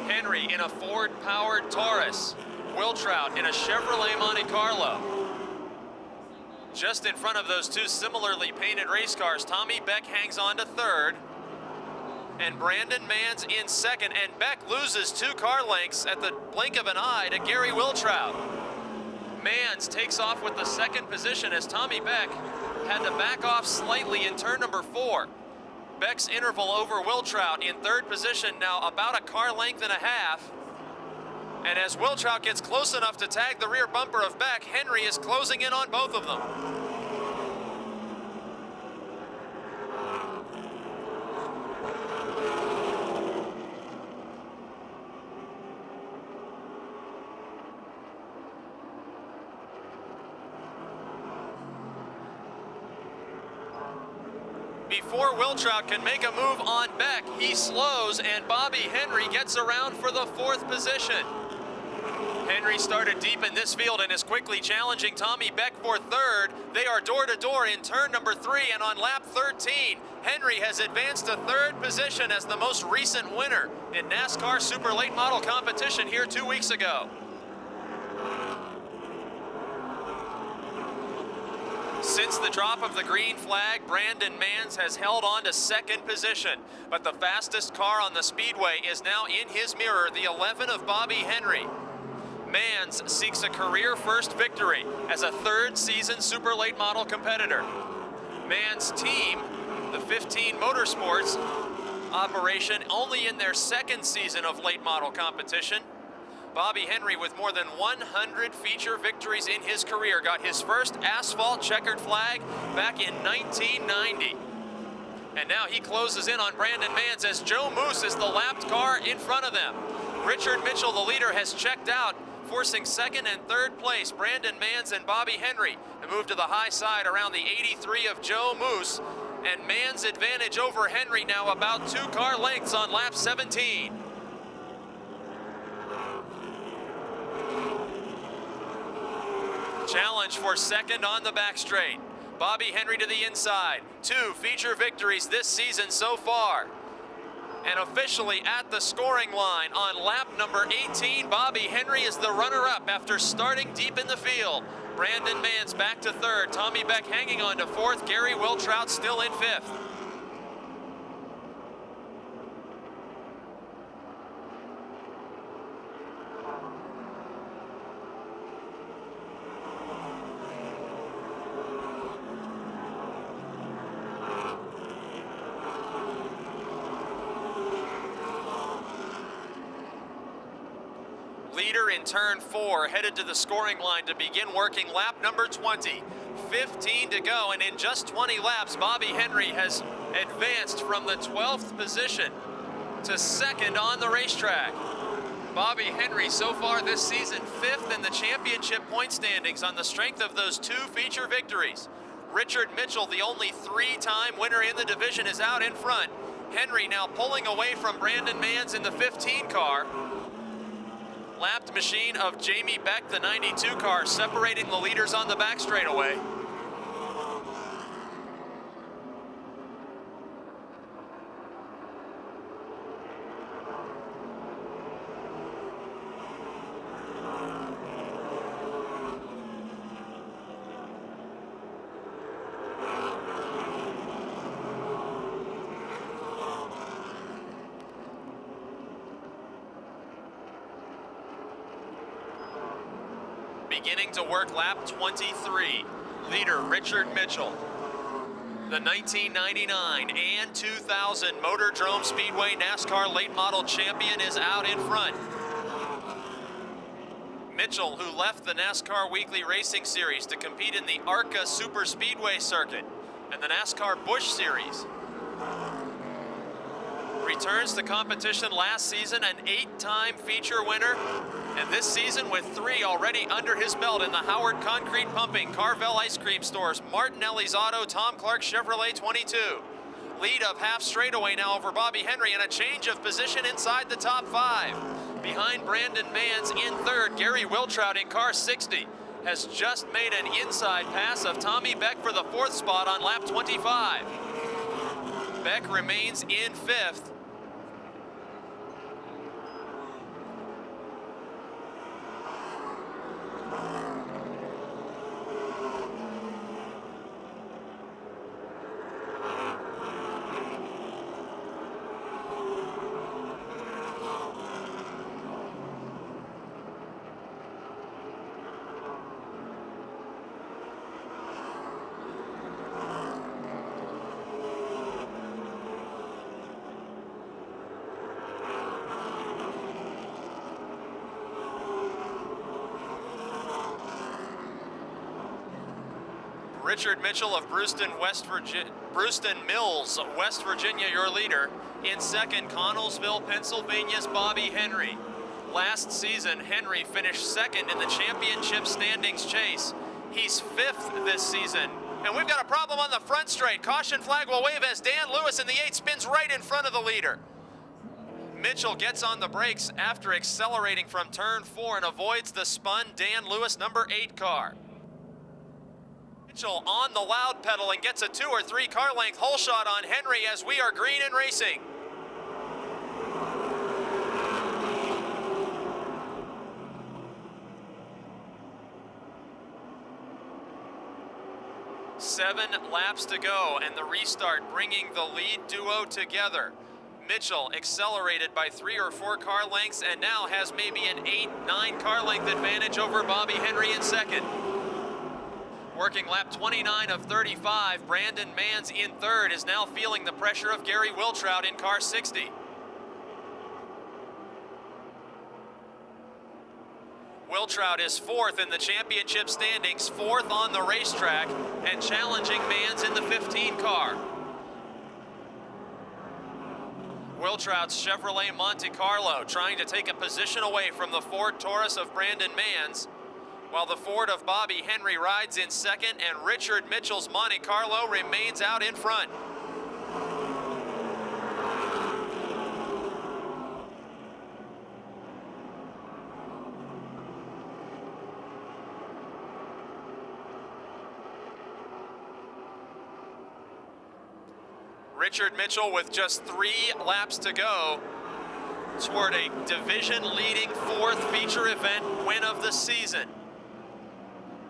Henry in a Ford-powered Taurus. Wiltrout in a Chevrolet Monte Carlo. Just in front of those two similarly painted race cars, Tommy Beck hangs on to third, and Brandon Mann's in second, and Beck loses 2 car lengths at the blink of an eye to Gary Wiltrout. Mans takes off with the second position as Tommy Beck had to back off slightly in turn number 4. Beck's interval over Wiltrout in third position, now about a car length and a half. And as Wiltrout gets close enough to tag the rear bumper of Beck, Henry is closing in on both of them. Before Wiltrout can make a move on Beck, he slows and Bobby Henry gets around for the 4th position. Henry started deep in this field and is quickly challenging Tommy Beck for 3rd. They are door to door in turn number 3, and on lap 13, Henry has advanced to 3rd position as the most recent winner in NASCAR Super Late Model competition here 2 weeks ago. Since the drop of the green flag, Brandon Mans has held on to 2nd position, but the fastest car on the speedway is now in his mirror, the 11 of Bobby Henry. Mans seeks a career first victory as a 3rd season Super Late Model competitor. Mans' team, the 15 Motorsports operation, only in their 2nd season of late model competition. Bobby Henry, with more than 100 feature victories in his career, got his first asphalt checkered flag back in 1990. And now he closes in on Brandon Mans as Joe Moose is the lapped car in front of them. Richard Mitchell, the leader, has checked out, forcing 2nd and 3rd place Brandon Mans and Bobby Henry to move to the high side around the 83 of Joe Moose. And Mans' advantage over Henry now about 2 car lengths on lap 17. Challenge for 2nd on the back straight. Bobby Henry to the inside. 2 feature victories this season so far. And officially at the scoring line on lap number 18, Bobby Henry is the runner-up after starting deep in the field. Brandon Mans back to 3rd. Tommy Beck hanging on to 4th. Gary Wiltrout still in 5th. Leader in turn 4 headed to the scoring line to begin working lap number 20. 15 to go, and in just 20 laps, Bobby Henry has advanced from the 12th position to 2nd on the racetrack. Bobby Henry so far this season 5th in the championship point standings on the strength of those 2 feature victories. Richard Mitchell, the only 3-time winner in the division, is out in front. Henry now pulling away from Brandon Mans in the 15 car. Lapped machine of Jamie Beck, the 92 car, separating the leaders on the back straightaway. Beginning to work lap 23, leader Richard Mitchell. The 1999 and 2000 Motordrome Speedway NASCAR late model champion is out in front. Mitchell, who left the NASCAR Weekly Racing Series to compete in the ARCA Super Speedway circuit and the NASCAR Busch Series, returns to competition last season, an 8-time feature winner, and this season with 3 already under his belt in the Howard Concrete Pumping, Carvel Ice Cream Stores, Martinelli's Auto, Tom Clark Chevrolet 22. Lead of half straightaway now over Bobby Henry, and a change of position inside the top 5. Behind Brandon Mans in 3rd, Gary Wiltrout in car 60 has just made an inside pass of Tommy Beck for the 4th spot on lap 25. Beck remains in 5th. Richard Mitchell of Brewston Mills, West Virginia, your leader. In second, Connellsville, Pennsylvania's Bobby Henry. Last season, Henry finished second in the championship standings chase. He's fifth this season. And we've got a problem on the front straight. Caution flag will wave as Dan Lewis in the 8 spins right in front of the leader. Mitchell gets on the brakes after accelerating from turn 4 and avoids the spun Dan Lewis number 8 car. Mitchell on the loud pedal and gets a 2 or 3 car length hole shot on Henry as we are green and racing. Seven laps to go and the restart bringing the lead duo together. Mitchell accelerated by 3 or 4 car lengths and now has maybe an 8-9 car length advantage over Bobby Henry in second. Working lap 29 of 35, Brandon Manns in third is now feeling the pressure of Gary Wiltrout in car 60. Wiltrout is fourth in the championship standings, fourth on the racetrack, and challenging Manns in the 15 car. Wiltrout's Chevrolet Monte Carlo trying to take a position away from the Ford Taurus of Brandon Manns, while the Ford of Bobby Henry rides in second and Richard Mitchell's Monte Carlo remains out in front. Richard Mitchell with just 3 laps to go toward a division-leading 4th feature event win of the season.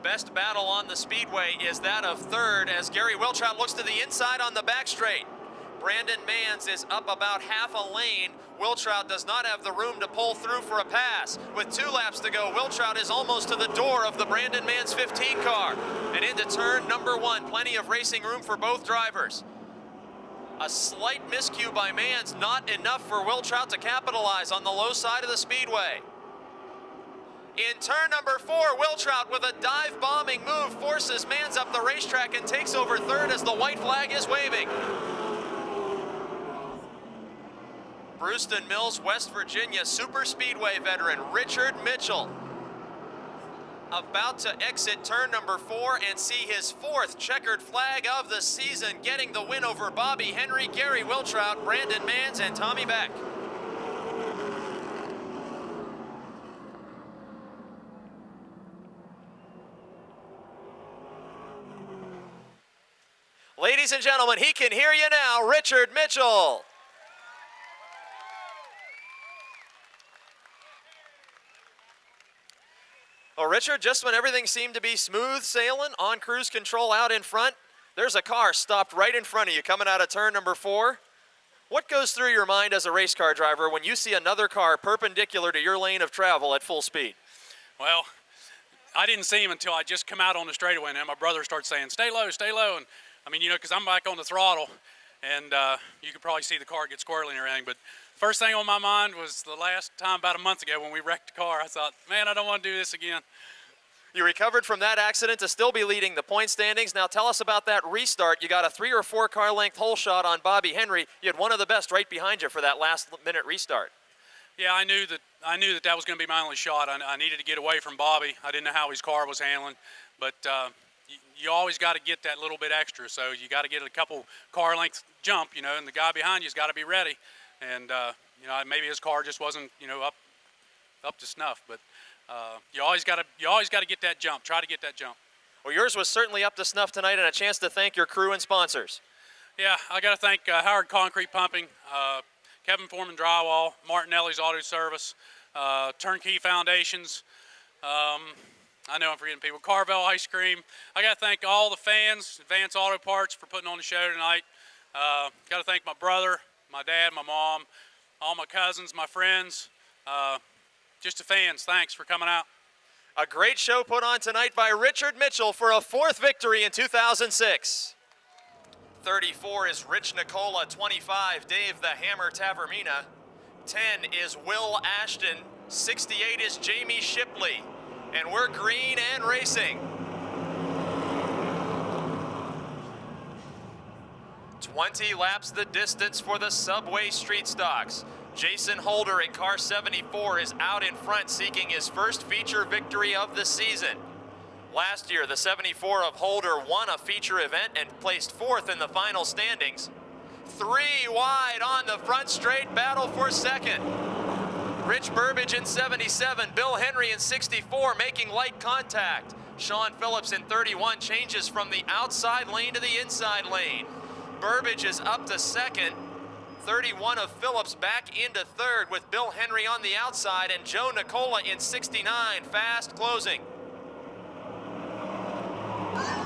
Best battle on the speedway is that of third as Gary Wiltrout looks to the inside on the back straight. Brandon Manns is up about half a lane. Wiltrout does not have the room to pull through for a pass. With 2 laps to go, Wiltrout is almost to the door of the Brandon Manns 15 car. And into turn number 1, plenty of racing room for both drivers. A slight miscue by Manns, not enough for Wiltrout to capitalize on the low side of the speedway. In turn number 4, Wiltrout with a dive-bombing move forces Manns up the racetrack and takes over third as the white flag is waving. Brewston Mills, West Virginia super speedway veteran Richard Mitchell about to exit turn number 4 and see his 4th checkered flag of the season, getting the win over Bobby Henry, Gary Wiltrout, Brandon Manns, and Tommy Beck. Ladies and gentlemen, he can hear you now, Richard Mitchell. Well, Richard, just when everything seemed to be smooth sailing, on cruise control out in front, there's a car stopped right in front of you coming out of turn number 4. What goes through your mind as a race car driver when you see another car perpendicular to your lane of travel at full speed? Well, I didn't see him until I just come out on the straightaway, and then my brother started saying, stay low, and I mean, you know, because I'm back on the throttle, and you could probably see the car get squirrely and everything, but first thing on my mind was the last time about a month ago when we wrecked the car. I thought, man, I don't want to do this again. You recovered from that accident to still be leading the point standings. Now tell us about that restart. You got a 3 or 4 car length hole shot on Bobby Henry. You had one of the best right behind you for that last minute restart. Yeah, I knew that was going to be my only shot. I needed to get away from Bobby. I didn't know how his car was handling, but you always got to get that little bit extra. So you got to get a couple car length jump, you know, and the guy behind you's got to be ready. And you know, maybe his car just wasn't, you know, up to snuff. But you always got to get that jump. Try to get that jump. Well, yours was certainly up to snuff tonight, and a chance to thank your crew and sponsors. Yeah, I got to thank Howard Concrete Pumping, Kevin Foreman Drywall, Martinelli's Auto Service, Turnkey Foundations. I know I'm forgetting people. Carvel Ice Cream. I got to thank all the fans, Advance Auto Parts, for putting on the show tonight. Got to thank my brother, my dad, my mom, all my cousins, my friends, just the fans. Thanks for coming out. A great show put on tonight by Richard Mitchell for a 4th victory in 2006. 34 is Rich Nicola, 25, Dave the Hammer Tavermina. 10 is Will Ashton, 68 is Jamie Shipley, and we're green and racing. 20 laps the distance for the Subway Street Stocks. Jason Holder in car 74 is out in front seeking his first feature victory of the season. Last year, the 74 of Holder won a feature event and placed fourth in the final standings. 3 wide on the front straight, battle for second. Rich Burbage in 77, Bill Henry in 64 making light contact. Sean Phillips in 31 changes from the outside lane to the inside lane. Burbage is up to second. 31 of Phillips back into third with Bill Henry on the outside and Joe Nicola in 69, fast closing.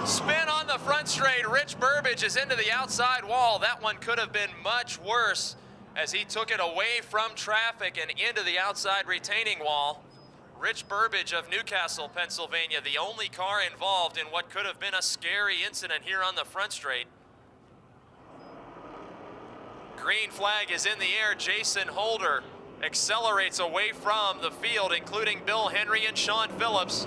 Spin on the front straight. Rich Burbage is into the outside wall. That one could have been much worse as he took it away from traffic and into the outside retaining wall. Rich Burbage of Newcastle, Pennsylvania, the only car involved in what could have been a scary incident here on the front straight. Green flag is in the air. Jason Holder accelerates away from the field, including Bill Henry and Sean Phillips.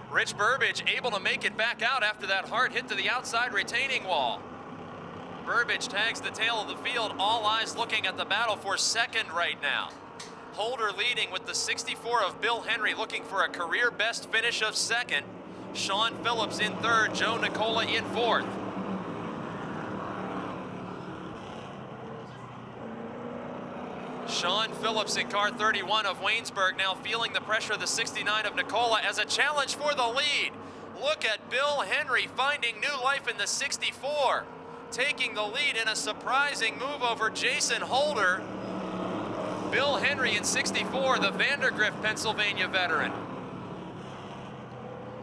Rich Burbage able to make it back out after that hard hit to the outside retaining wall. Burbage tags the tail of the field, all eyes looking at the battle for second right now. Holder leading with the 64 of Bill Henry looking for a career best finish of second. Sean Phillips in third, Joe Nicola in fourth. Sean Phillips in car 31 of Waynesburg now feeling the pressure of the 69 of Nicola as a challenge for the lead. Look at Bill Henry finding new life in the 64, taking the lead in a surprising move over Jason Holder. Bill Henry in 64, the Vandergrift, Pennsylvania veteran.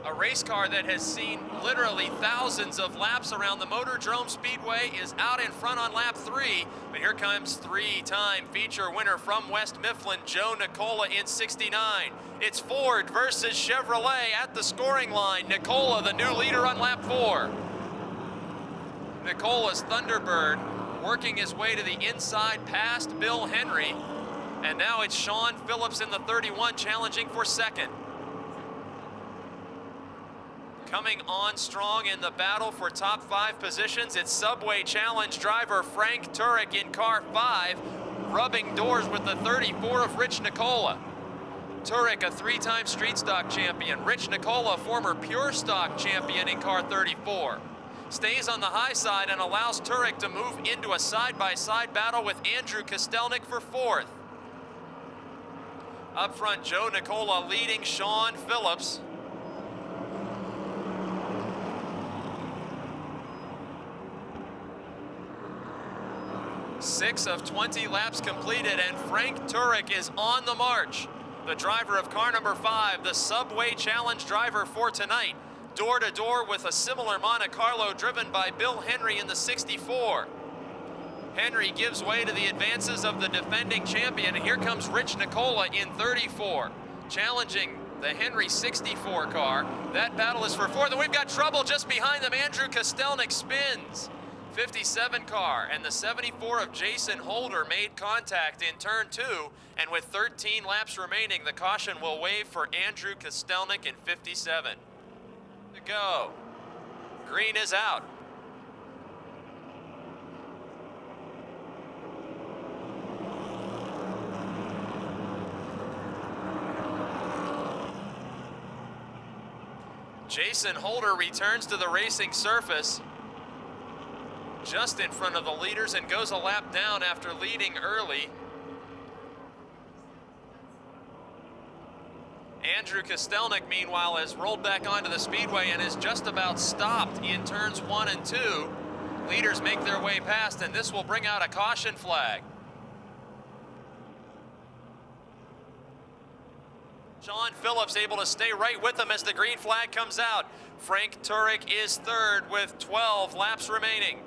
A race car that has seen literally thousands of laps around the Motordrome Speedway is out in front on lap 3. But here comes 3-time feature winner from West Mifflin, Joe Nicola in 69. It's Ford versus Chevrolet at the scoring line. Nicola, the new leader on lap 4. Nicola's Thunderbird working his way to the inside past Bill Henry. And now it's Sean Phillips in the 31 challenging for second. Coming on strong in the battle for top 5 positions, it's Subway Challenge driver Frank Turek in car 5, rubbing doors with the 34 of Rich Nicola. Turek, a 3-time street stock champion. Rich Nicola, former pure stock champion in car 34. Stays on the high side and allows Turek to move into a side-by-side battle with Andrew Kostelnik for 4th. Up front, Joe Nicola leading Sean Phillips. 6 of 20 laps completed, and Frank Turek is on the march. The driver of car number 5, the Subway Challenge driver for tonight. Door to door with a similar Monte Carlo driven by Bill Henry in the 64. Henry gives way to the advances of the defending champion, and here comes Rich Nicola in 34, challenging the Henry 64 car. That battle is for 4th, and we've got trouble just behind them. Andrew Kostelnik spins. 57 car and the 74 of Jason Holder made contact in turn 2, and with 13 laps remaining, the caution will wave for Andrew Kostelnik in 57. To go. Green is out. Jason Holder returns to the racing surface just in front of the leaders and goes a lap down after leading early. Andrew Kostelnik, meanwhile, has rolled back onto the speedway and is just about stopped in turns 1 and 2. Leaders make their way past, and this will bring out a caution flag. Sean Phillips able to stay right with them as the green flag comes out. Frank Turek is 3rd with 12 laps remaining.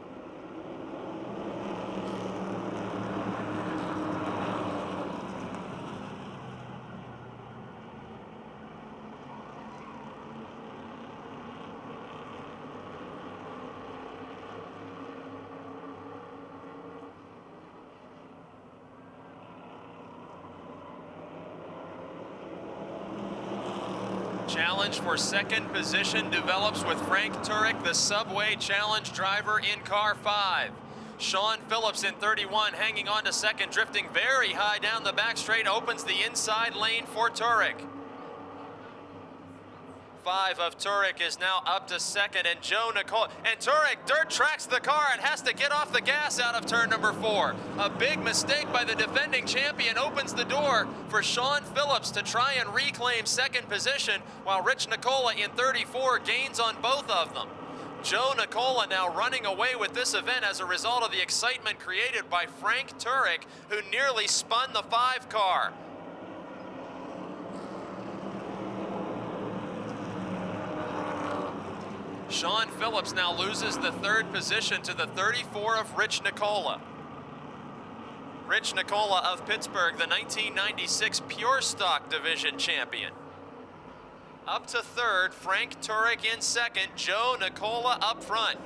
Challenge for second position develops with Frank Turek, the Subway Challenge driver in car 5. Sean Phillips in 31 hanging on to second, drifting very high down the back straight, opens the inside lane for Turek. 5 of Turek is now up to second, and Joe Nicola, and Turek dirt tracks the car and has to get off the gas out of turn number 4. A big mistake by the defending champion opens the door for Sean Phillips to try and reclaim second position, while Rich Nicola in 34 gains on both of them. Joe Nicola now running away with this event as a result of the excitement created by Frank Turek, who nearly spun the 5 car. Sean Phillips now loses the 3rd position to the 34 of Rich Nicola. Rich Nicola of Pittsburgh, the 1996 Pure Stock Division champion. Up to 3rd, Frank Turek in 2nd, Joe Nicola up front.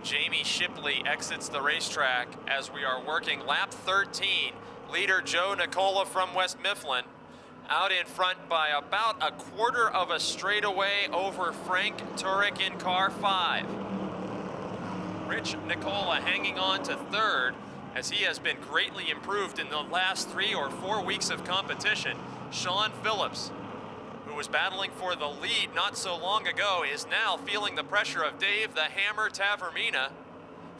Jamie Shipley exits the racetrack as we are working lap 13. Leader Joe Nicola from West Mifflin out in front by about a quarter of a straightaway over Frank Turek in car 5. Rich Nicola hanging on to 3rd as he has been greatly improved in the last 3 or 4 weeks of competition. Sean Phillips, who was battling for the lead not so long ago, is now feeling the pressure of Dave the Hammer Tavermina.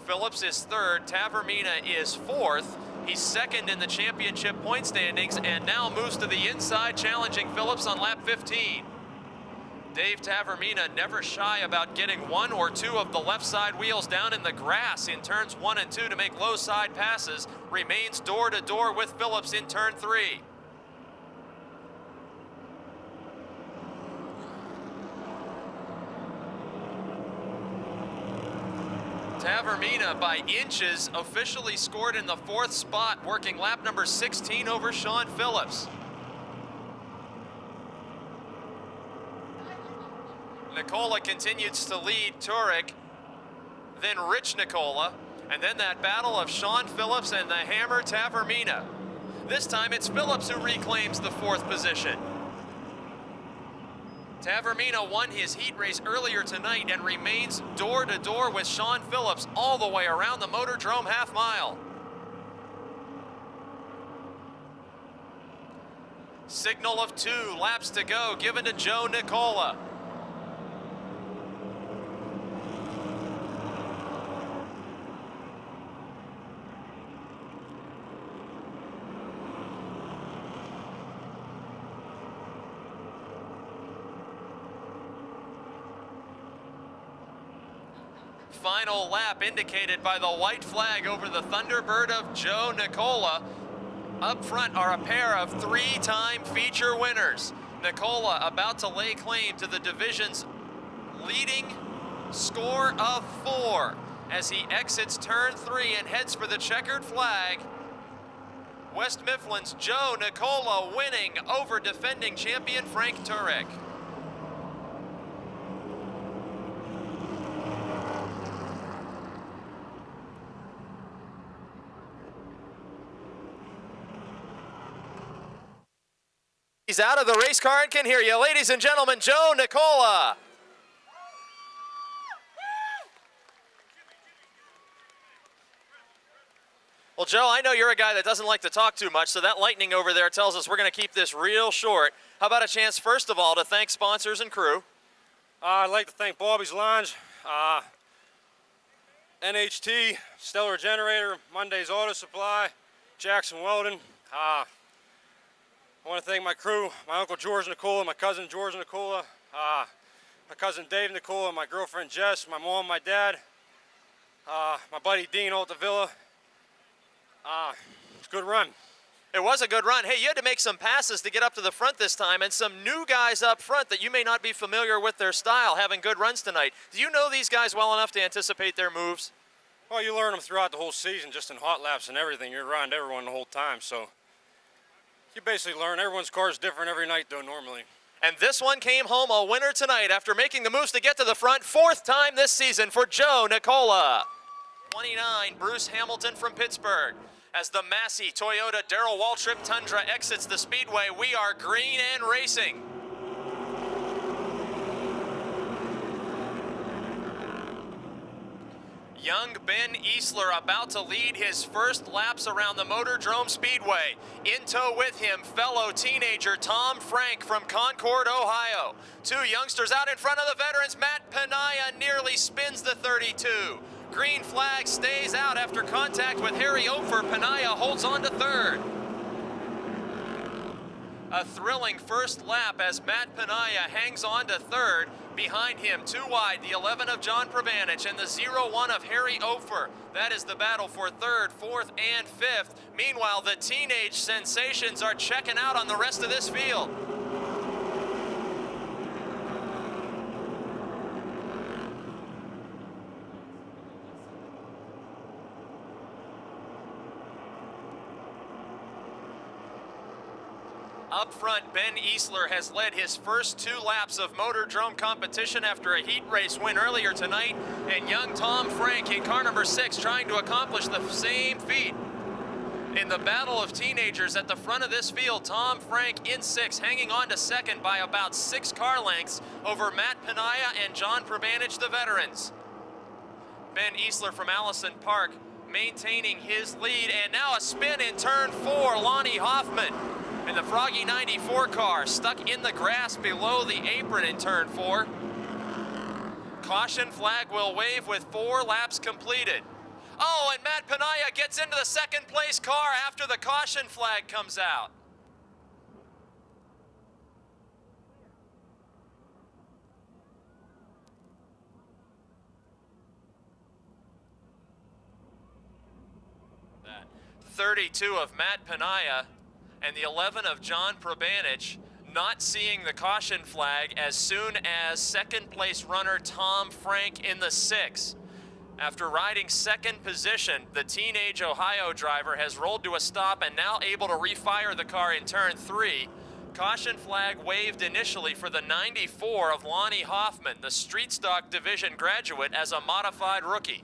Phillips is 3rd, Tavermina is 4th. He's 2nd in the championship point standings and now moves to the inside, challenging Phillips on lap 15. Dave Tavermina never shy about getting 1 or 2 of the left side wheels down in the grass in turns 1 and 2 to make low side passes, remains door to door with Phillips in turn 3. Tavermina by inches officially scored in the 4th spot, working lap number 16 over Sean Phillips. Nicola continues to lead Turek, then Rich Nicola, and then that battle of Sean Phillips and the Hammer Tavermina. This time it's Phillips who reclaims the 4th position. Tavermina won his heat race earlier tonight and remains door to door with Sean Phillips all the way around the Motordrome half mile. Signal of 2 laps to go given to Joe Nicola. Final lap indicated by the white flag over the Thunderbird of Joe Nicola. Up front are a pair of 3-time feature winners. Nicola about to lay claim to the division's leading score of 4 as he exits turn 3 and heads for the checkered flag. West Mifflin's Joe Nicola winning over defending champion Frank Turek. He's out of the race car and can hear you. Ladies and gentlemen, Joe Nicola. Well, Joe, I know you're a guy that doesn't like to talk too much, so that lightning over there tells us we're going to keep this real short. How about a chance, first of all, to thank sponsors and crew? I'd like to thank Bobby's Lounge, NHT, Stellar Generator, Monday's Auto Supply, Jackson Weldon. I want to thank my crew, my Uncle George Nicola, my cousin George Nicola, my cousin Dave Nicola, my girlfriend Jess, my mom, my dad, my buddy Dean Altavilla. It's a good run. It was a good run. Hey, you had to make some passes to get up to the front this time, and some new guys up front that you may not be familiar with their style having good runs tonight. Do you know these guys well enough to anticipate their moves? Well, you learn them throughout the whole season, just in hot laps and everything. You're around everyone the whole time, so you basically learn. Everyone's car is different every night, though, normally. And this one came home a winner tonight after making the moves to get to the front. 4th time this season for Joe Nicola. 29, Bruce Hamilton from Pittsburgh. As the Massey Toyota Darrell Waltrip Tundra exits the speedway, we are green and racing. Young Ben Easler about to lead his first laps around the Motordrome Speedway. In tow with him, fellow teenager Tom Frank from Concord, Ohio. 2 youngsters out in front of the veterans. Matt Penaya nearly spins the 32. Green flag stays out after contact with Harry Ofer. Penaya holds on to 3rd. A thrilling first lap as Matt Penaya hangs on to 3rd. Behind him, 2 wide, the 11 of John Provanich and the 01 of Harry Ofer. That is the battle for 3rd, 4th, and 5th. Meanwhile, the teenage sensations are checking out on the rest of this field. Up front, Ben Easler has led his first 2 laps of Motordrome competition after a heat race win earlier tonight, and young Tom Frank in car number 6 trying to accomplish the same feat. In the battle of teenagers at the front of this field, Tom Frank in 6, hanging on to 2nd by about 6 car lengths over Matt Penaya and John Provanich, the veterans. Ben Easler from Allison Park maintaining his lead, and now a spin in turn 4, Lonnie Hoffman. And the Froggy 94 car stuck in the grass below the apron in turn 4. Caution flag will wave with 4 laps completed. Oh, and Matt Penaya gets into the 2nd place car after the caution flag comes out. That 32 of Matt Penaya and the 11 of John Provanich not seeing the caution flag as soon as 2nd place runner Tom Frank in the 6. After riding 2nd position, the teenage Ohio driver has rolled to a stop and now able to refire the car in turn 3. Caution flag waved initially for the 94 of Lonnie Hoffman, the street stock division graduate, as a modified rookie.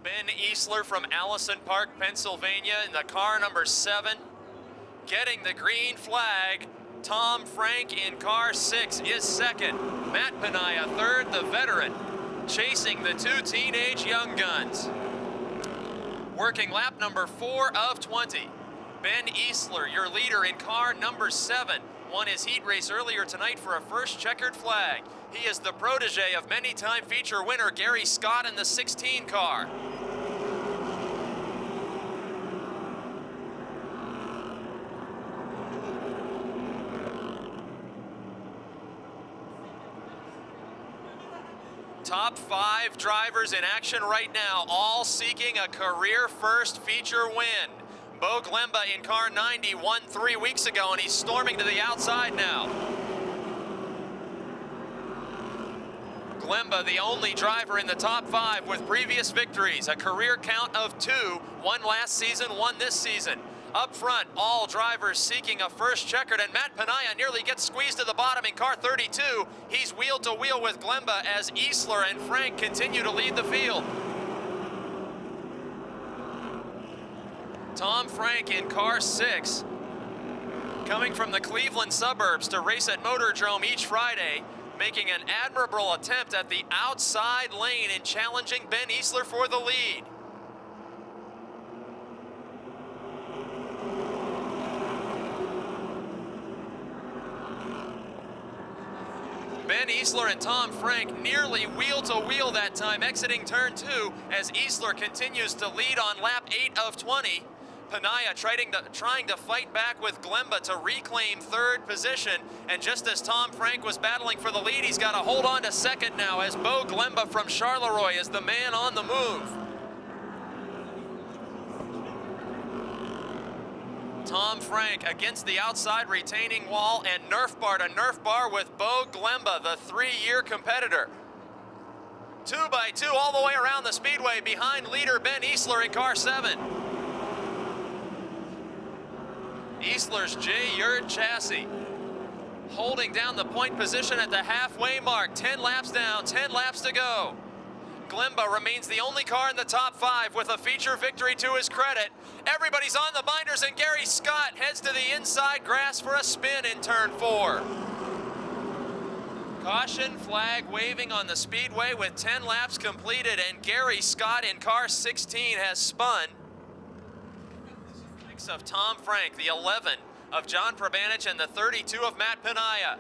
Ben Easler from Allison Park, Pennsylvania in the car number 7. Getting the green flag, Tom Frank in car 6 is 2nd. Matt Penaya 3rd, the veteran, chasing the 2 teenage young guns. Working lap number 4 of 20. Ben Easler, your leader in car number 7, won his heat race earlier tonight for a first checkered flag. He is the protege of many-time feature winner Gary Scott in the 16 car. Top 5 drivers in action right now, all seeking a career-first feature win. Bo Glemba in car 90 won 3 weeks ago, and he's storming to the outside now. Glemba, the only driver in the top 5 with previous victories, a career count of 2, 1 last season, 1 this season. Up front, all drivers seeking a first checkered, and Matt Penaya nearly gets squeezed to the bottom in car 32. He's wheel to wheel with Glemba as Easler and Frank continue to lead the field. Tom Frank in car 6, coming from the Cleveland suburbs to race at Motordrome each Friday, making an admirable attempt at the outside lane and challenging Ben Easler for the lead. Ben Easler and Tom Frank nearly wheel to wheel that time, exiting turn 2 as Easler continues to lead on lap 8 of 20. Penaya trying to fight back with Glemba to reclaim 3rd position, and just as Tom Frank was battling for the lead, he's got to hold on to 2nd now as Bo Glemba from Charleroi is the man on the move. Tom Frank against the outside retaining wall, and Nerf bar to Nerf bar with Bo Glemba, the 3-year competitor. 2x2 all the way around the speedway behind leader Ben Easler in car 7. Easler's J-Yurt chassis holding down the point position at the halfway mark. 10 laps down, 10 laps to go. Glemba remains the only car in the top 5 with a feature victory to his credit. Everybody's on the binders, and Gary Scott heads to the inside grass for a spin in turn 4. Caution flag waving on the speedway with 10 laps completed, and Gary Scott in car 16 has spun. Six of Tom Frank, the 11 of John Probanich, and the 32 of Matt Penaya.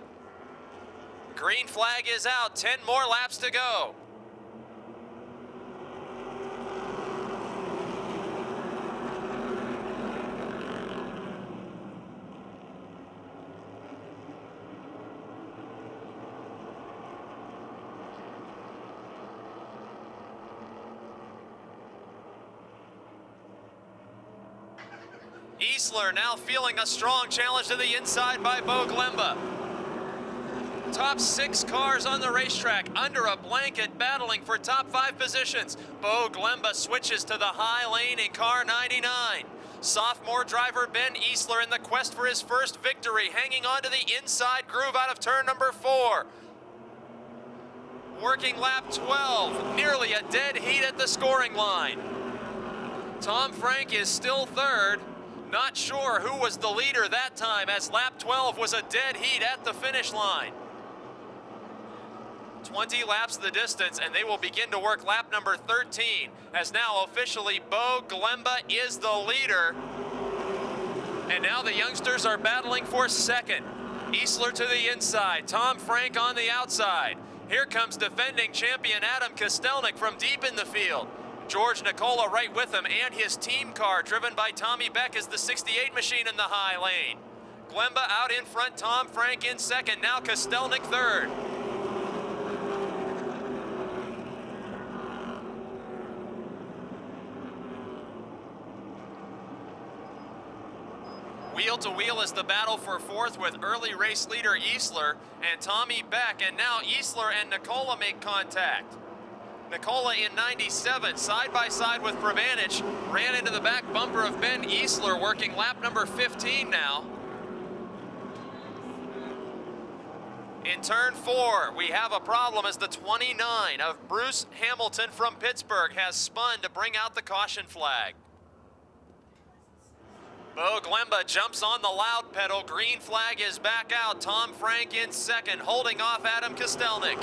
Green flag is out, 10 more laps to go. Easler now feeling a strong challenge to the inside by Bo Glemba. Top 6 cars on the racetrack under a blanket battling for top 5 positions. Bo Glemba switches to the high lane in car 99. Sophomore driver Ben Easler in the quest for his first victory, hanging on to the inside groove out of turn number 4. Working lap 12, nearly a dead heat at the scoring line. Tom Frank is still third. Not sure who was the leader that time, as lap 12 was a dead heat at the finish line. 20 laps the distance, and they will begin to work lap number 13, as now officially Bo Glemba is the leader. And now the youngsters are battling for second. Easler to the inside, Tom Frank on the outside. Here comes defending champion Adam Kostelnik from deep in the field. George Nicola right with him, and his team car driven by Tommy Beck is the 68 machine in the high lane. Glemba out in front, Tom Frank in second, now Kostelnik third. Wheel to wheel is the battle for fourth with early race leader Easler and Tommy Beck, and now Easler and Nicola make contact. Nicola in 97, side by side with Probanich, ran into the back bumper of Ben Easler, working lap number 15 now. In turn 4, we have a problem as the 29 of Bruce Hamilton from Pittsburgh has spun to bring out the caution flag. Bo Glemba jumps on the loud pedal. Green flag is back out. Tom Frank in second, holding off Adam Kostelnik.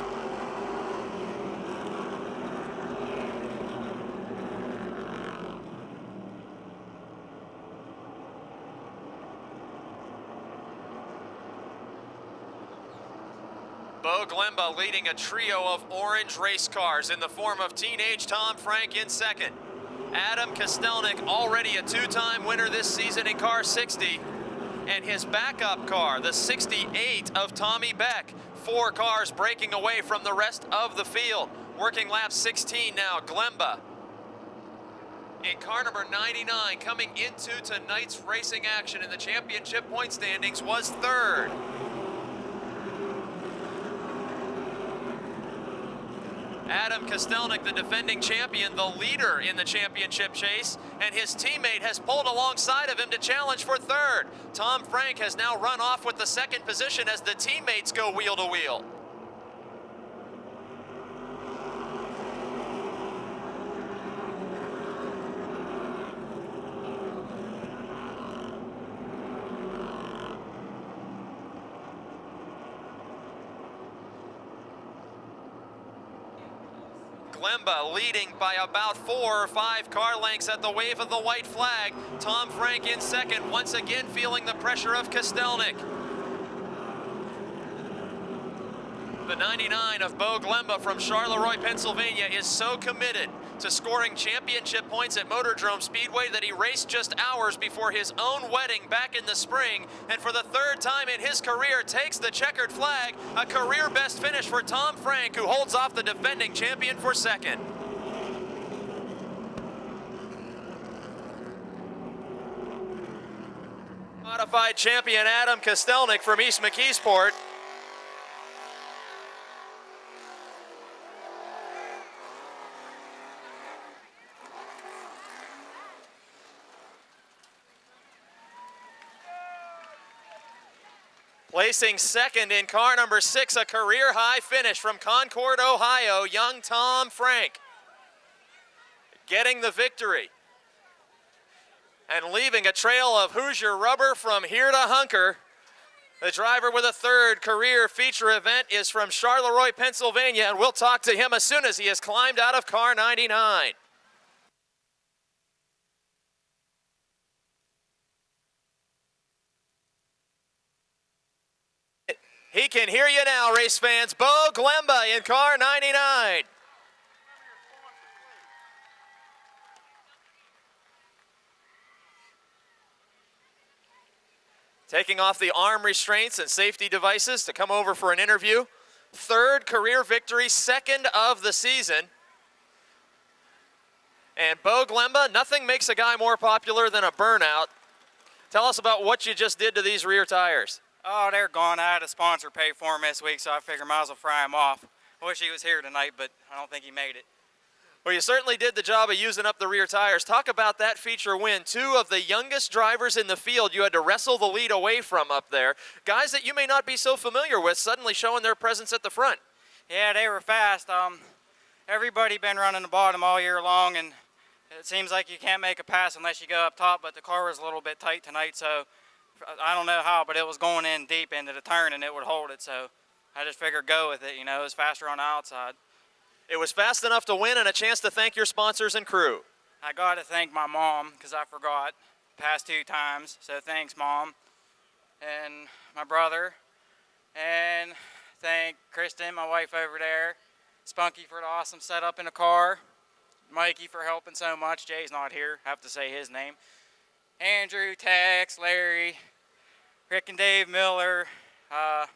Bo Glemba leading a trio of orange race cars in the form of teenage Tom Frank in second. Adam Kostelnik, already a 2-time winner this season in car 60. And his backup car, the 68 of Tommy Beck. 4 cars breaking away from the rest of the field. Working lap 16 now, Glemba. In car number 99, coming into tonight's racing action in the championship point standings, was third. Adam Kostelnik, the defending champion, the leader in the championship chase, and his teammate has pulled alongside of him to challenge for third. Tom Frank has now run off with the second position as the teammates go wheel to wheel. Glemba leading by about 4 or 5 car lengths at the wave of the white flag. Tom Frank in second, once again feeling the pressure of Kostelnik. The 99 of Bo Glemba from Charleroi, Pennsylvania is so committed to scoring championship points at Motordrome Speedway that he raced just hours before his own wedding back in the spring, and for the 3rd time in his career takes the checkered flag, a career best finish for Tom Frank, who holds off the defending champion for second. Modified champion Adam Kostelnik from East McKeesport. Placing second in car number 6, a career-high finish from Concord, Ohio, young Tom Frank. Getting the victory. And leaving a trail of Hoosier rubber from here to Hunker. The driver with a third career feature event is from Charleroi, Pennsylvania, and we'll talk to him as soon as he has climbed out of car 99. He can hear you now, race fans. Bo Glemba in car 99. Taking off the arm restraints and safety devices to come over for an interview. Third career victory, second of the season. And Bo Glemba, nothing makes a guy more popular than a burnout. Tell us about what you just did to these rear tires. Oh, they're gone. I had a sponsor pay for them this week, so I figured might as well fry them off. I wish he was here tonight, but I don't think he made it. Well, you certainly did the job of using up the rear tires. Talk about that feature win. 2 of the youngest drivers in the field you had to wrestle the lead away from up there. Guys that you may not be so familiar with suddenly showing their presence at the front. Yeah, they were fast. Everybody been running the bottom all year long, and it seems like you can't make a pass unless you go up top, but the car was a little bit tight tonight, so I don't know how, but it was going in deep into the turn and it would hold it, so I just figured go with it. You know, it was faster on the outside. It was fast enough to win and a chance to thank your sponsors and crew. I got to thank my mom because I forgot past 2 times, so thanks, Mom, and my brother, and thank Kristen, my wife over there, Spunky for the awesome setup in the car, Mikey for helping so much. Jay's not here, have to say his name. Andrew, Tex, Larry, Rick and Dave Miller. I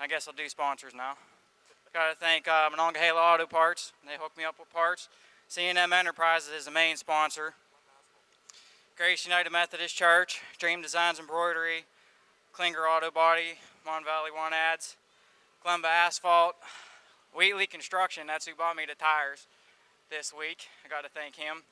guess I'll do sponsors now. Got to thank Monongahela Auto Parts. They hooked me up with parts. C&M Enterprises is the main sponsor. Grace United Methodist Church, Dream Designs Embroidery, Klinger Auto Body, Mon Valley One Ads, Glemba Asphalt, Wheatley Construction. That's who bought me the tires this week. I got to thank him.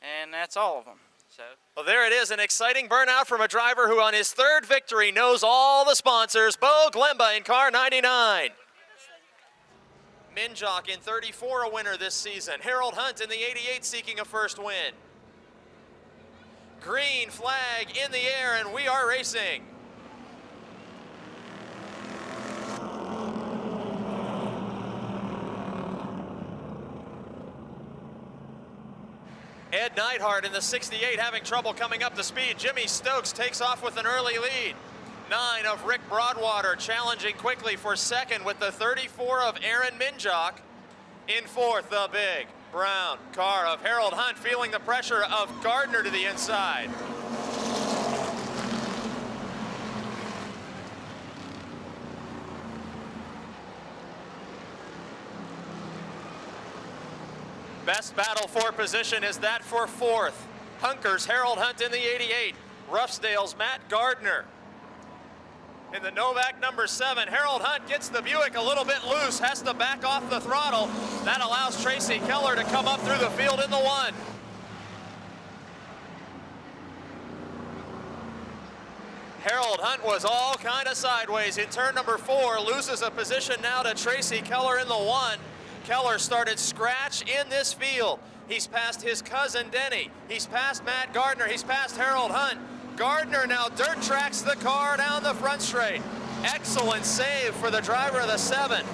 And that's all of them. So. Well, there it is, an exciting burnout from a driver who on his third victory knows all the sponsors. Bo Glemba in car 99. Minjock in 34, a winner this season. Harold Hunt in the 88 seeking a first win. Green flag in the air and we are racing. Ed Neidhart in the 68 having trouble coming up to speed. Jimmy Stokes takes off with an early lead. 9 of Rick Broadwater challenging quickly for second with the 34 of Aaron Minjock. In fourth, the big brown car of Harold Hunt feeling the pressure of Gardner to the inside. Best battle for position is that for fourth. Hunker's Harold Hunt in the 88. Ruffsdale's Matt Gardner. In the Novak number 7, Harold Hunt gets the Buick a little bit loose, has to back off the throttle. That allows Tracy Keller to come up through the field in the 1. Harold Hunt was all kind of sideways. In turn number 4, loses a position now to Tracy Keller in the 1. Keller started scratch in this field. He's passed his cousin Denny. He's passed Matt Gardner. He's passed Harold Hunt. Gardner now dirt tracks the car down the front straight. Excellent save for the driver of the 7.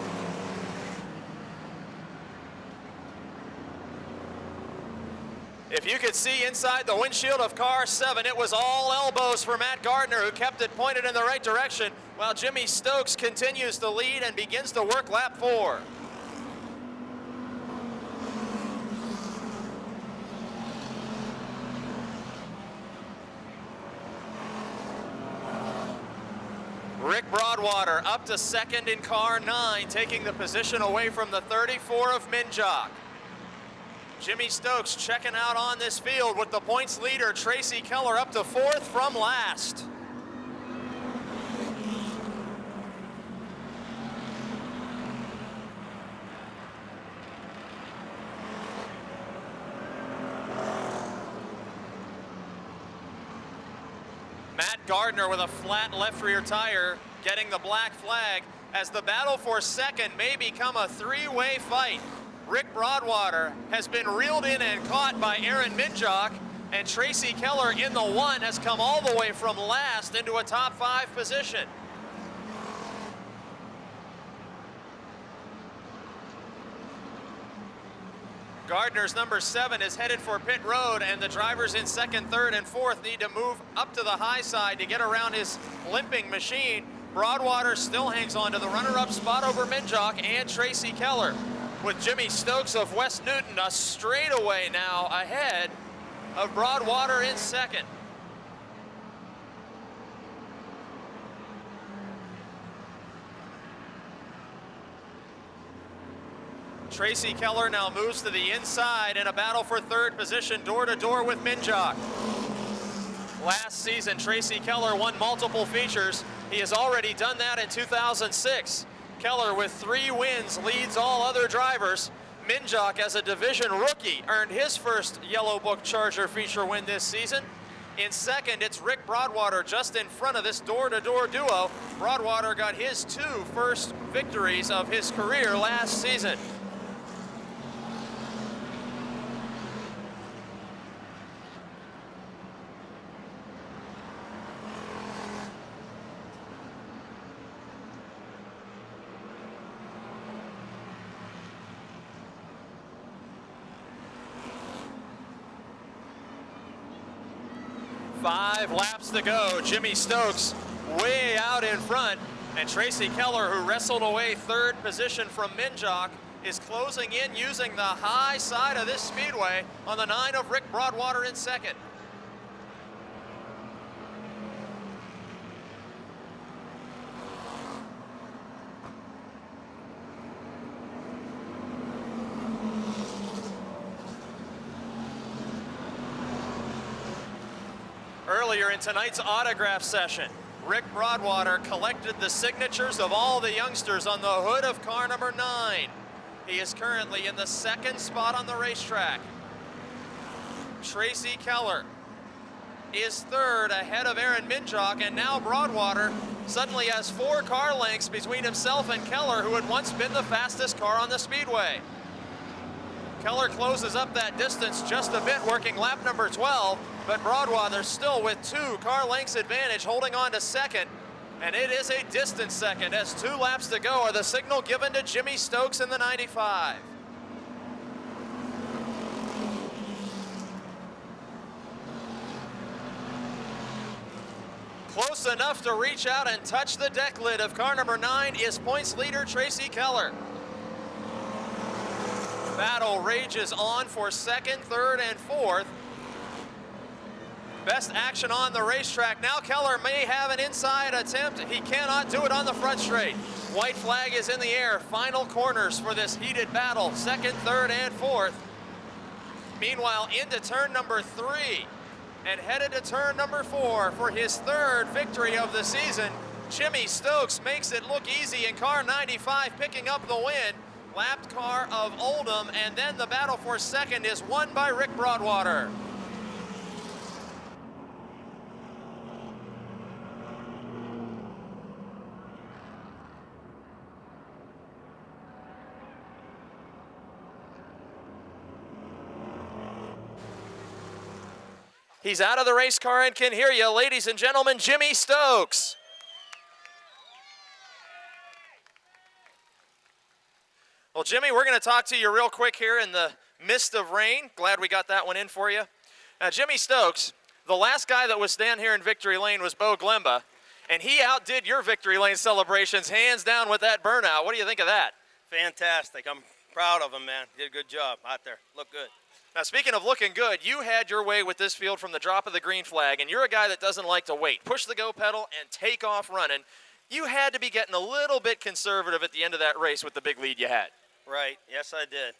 If you could see inside the windshield of car 7, it was all elbows for Matt Gardner, who kept it pointed in the right direction, while Jimmy Stokes continues to lead and begins to work lap 4. Rick Broadwater up to second in car 9, taking the position away from the 34 of Minjock. Jimmy Stokes checking out on this field with the points leader, Tracy Keller, up to 4th from last. Matt Gardner with a flat left rear tire getting the black flag as the battle for second may become a three-way fight. Rick Broadwater has been reeled in and caught by Aaron Minjock, and Tracy Keller in the 1 has come all the way from last into a top 5 position. Gardner's number 7 is headed for pit road, and the drivers in 2nd, 3rd, and 4th need to move up to the high side to get around his limping machine. Broadwater still hangs on to the runner-up spot over Minjock and Tracy Keller, with Jimmy Stokes of West Newton a straightaway now ahead of Broadwater in 2nd. Tracy Keller now moves to the inside in a battle for 3rd position, door-to-door with Minjock. Last season, Tracy Keller won multiple features. He has already done that in 2006. Keller, with 3 wins, leads all other drivers. Minjock, as a division rookie, earned his first Yellow Book Charger feature win this season. In 2nd, it's Rick Broadwater just in front of this door-to-door duo. Broadwater got his 2 first victories of his career last season. Five laps to go. Jimmy Stokes way out in front, and Tracy Keller, who wrestled away 3rd position from Minjock, is closing in using the high side of this speedway on the 9 of Rick Broadwater in 2nd. Earlier in tonight's autograph session, Rick Broadwater collected the signatures of all the youngsters on the hood of car number 9. He is currently in the 2nd spot on the racetrack. Tracy Keller is 3rd ahead of Aaron Minjock, and now Broadwater suddenly has 4 car lengths between himself and Keller, who had once been the fastest car on the speedway. Keller closes up that distance just a bit, working lap number 12, but Broadwater still with 2 car lengths advantage, holding on to 2nd, and it is a distant 2nd as 2 laps to go are the signal given to Jimmy Stokes in the 95. Close enough to reach out and touch the deck lid of car number 9 is points leader Tracy Keller. Battle rages on for 2nd, 3rd, and 4th. Best action on the racetrack. Now Keller may have an inside attempt. He cannot do it on the front straight. White flag is in the air. Final corners for this heated battle. 2nd, 3rd, and 4th. Meanwhile, into turn number 3 and headed to turn number 4 for his 3rd victory of the season. Jimmy Stokes makes it look easy in car 95, picking up the win. Lapped car of Oldham, and then the battle for 2nd is won by Rick Broadwater. He's out of the race car and can hear you. Ladies and gentlemen, Jimmy Stokes. Well, Jimmy, we're going to talk to you real quick here in the mist of rain. Glad we got that one in for you. Jimmy Stokes, the last guy that was down here in Victory Lane was Bo Glemba, and he outdid your Victory Lane celebrations hands down with that burnout. What do you think of that? Fantastic. I'm proud of him, man. Did a good job out there. Looked good. Now, speaking of looking good, you had your way with this field from the drop of the green flag, and you're a guy that doesn't like to wait. Push the go pedal and take off running. You had to be getting a little bit conservative at the end of that race with the big lead you had. Right. Yes, I did.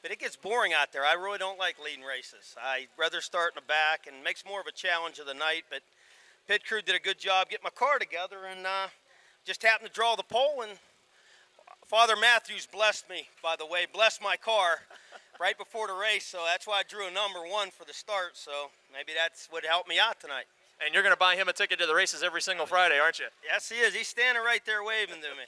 but it gets boring out there. I really don't like leading races. I'd rather start in the back, and it makes more of a challenge of the night. But pit crew did a good job getting my car together, and just happened to draw the pole. And Father Matthews blessed me, by the way, blessed my car right before the race. So that's why I drew a number 1 for the start. So maybe that's what helped me out tonight. And you're going to buy him a ticket to the races every single Friday, aren't you? Yes, he is. He's standing right there waving to me.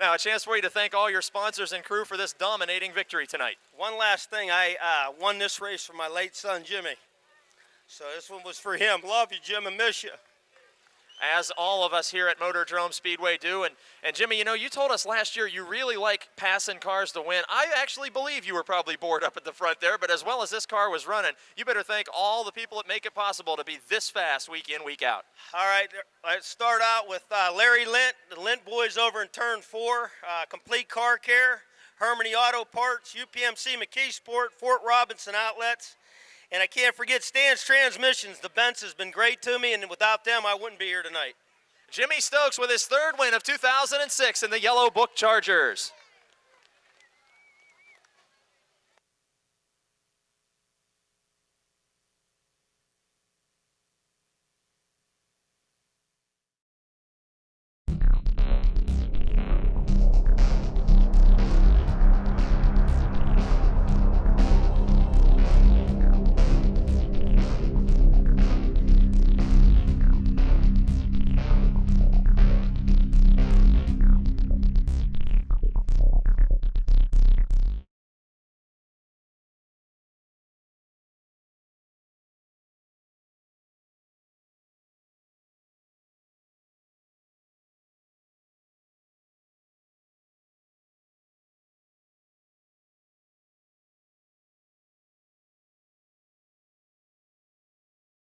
Now, a chance for you to thank all your sponsors and crew for this dominating victory tonight. One last thing, I won this race for my late son, Jimmy. So this one was for him. Love you, Jim, and miss you. As all of us here at Motordrome Speedway do. And Jimmy, you know, you told us last year you really like passing cars to win. I actually believe you were probably bored up at the front there, but as well as this car was running, you better thank all the people that make it possible to be this fast week in, week out. All right, let's start out with Larry Lint, the Lint boys over in Turn 4, Complete Car Care, Harmony Auto Parts, UPMC McKeesport, Fort Robinson Outlets, and I can't forget Stan's Transmissions. The Benz has been great to me, and without them, I wouldn't be here tonight. Jimmy Stokes with his 3rd win of 2006 in the Yellow Book Chargers.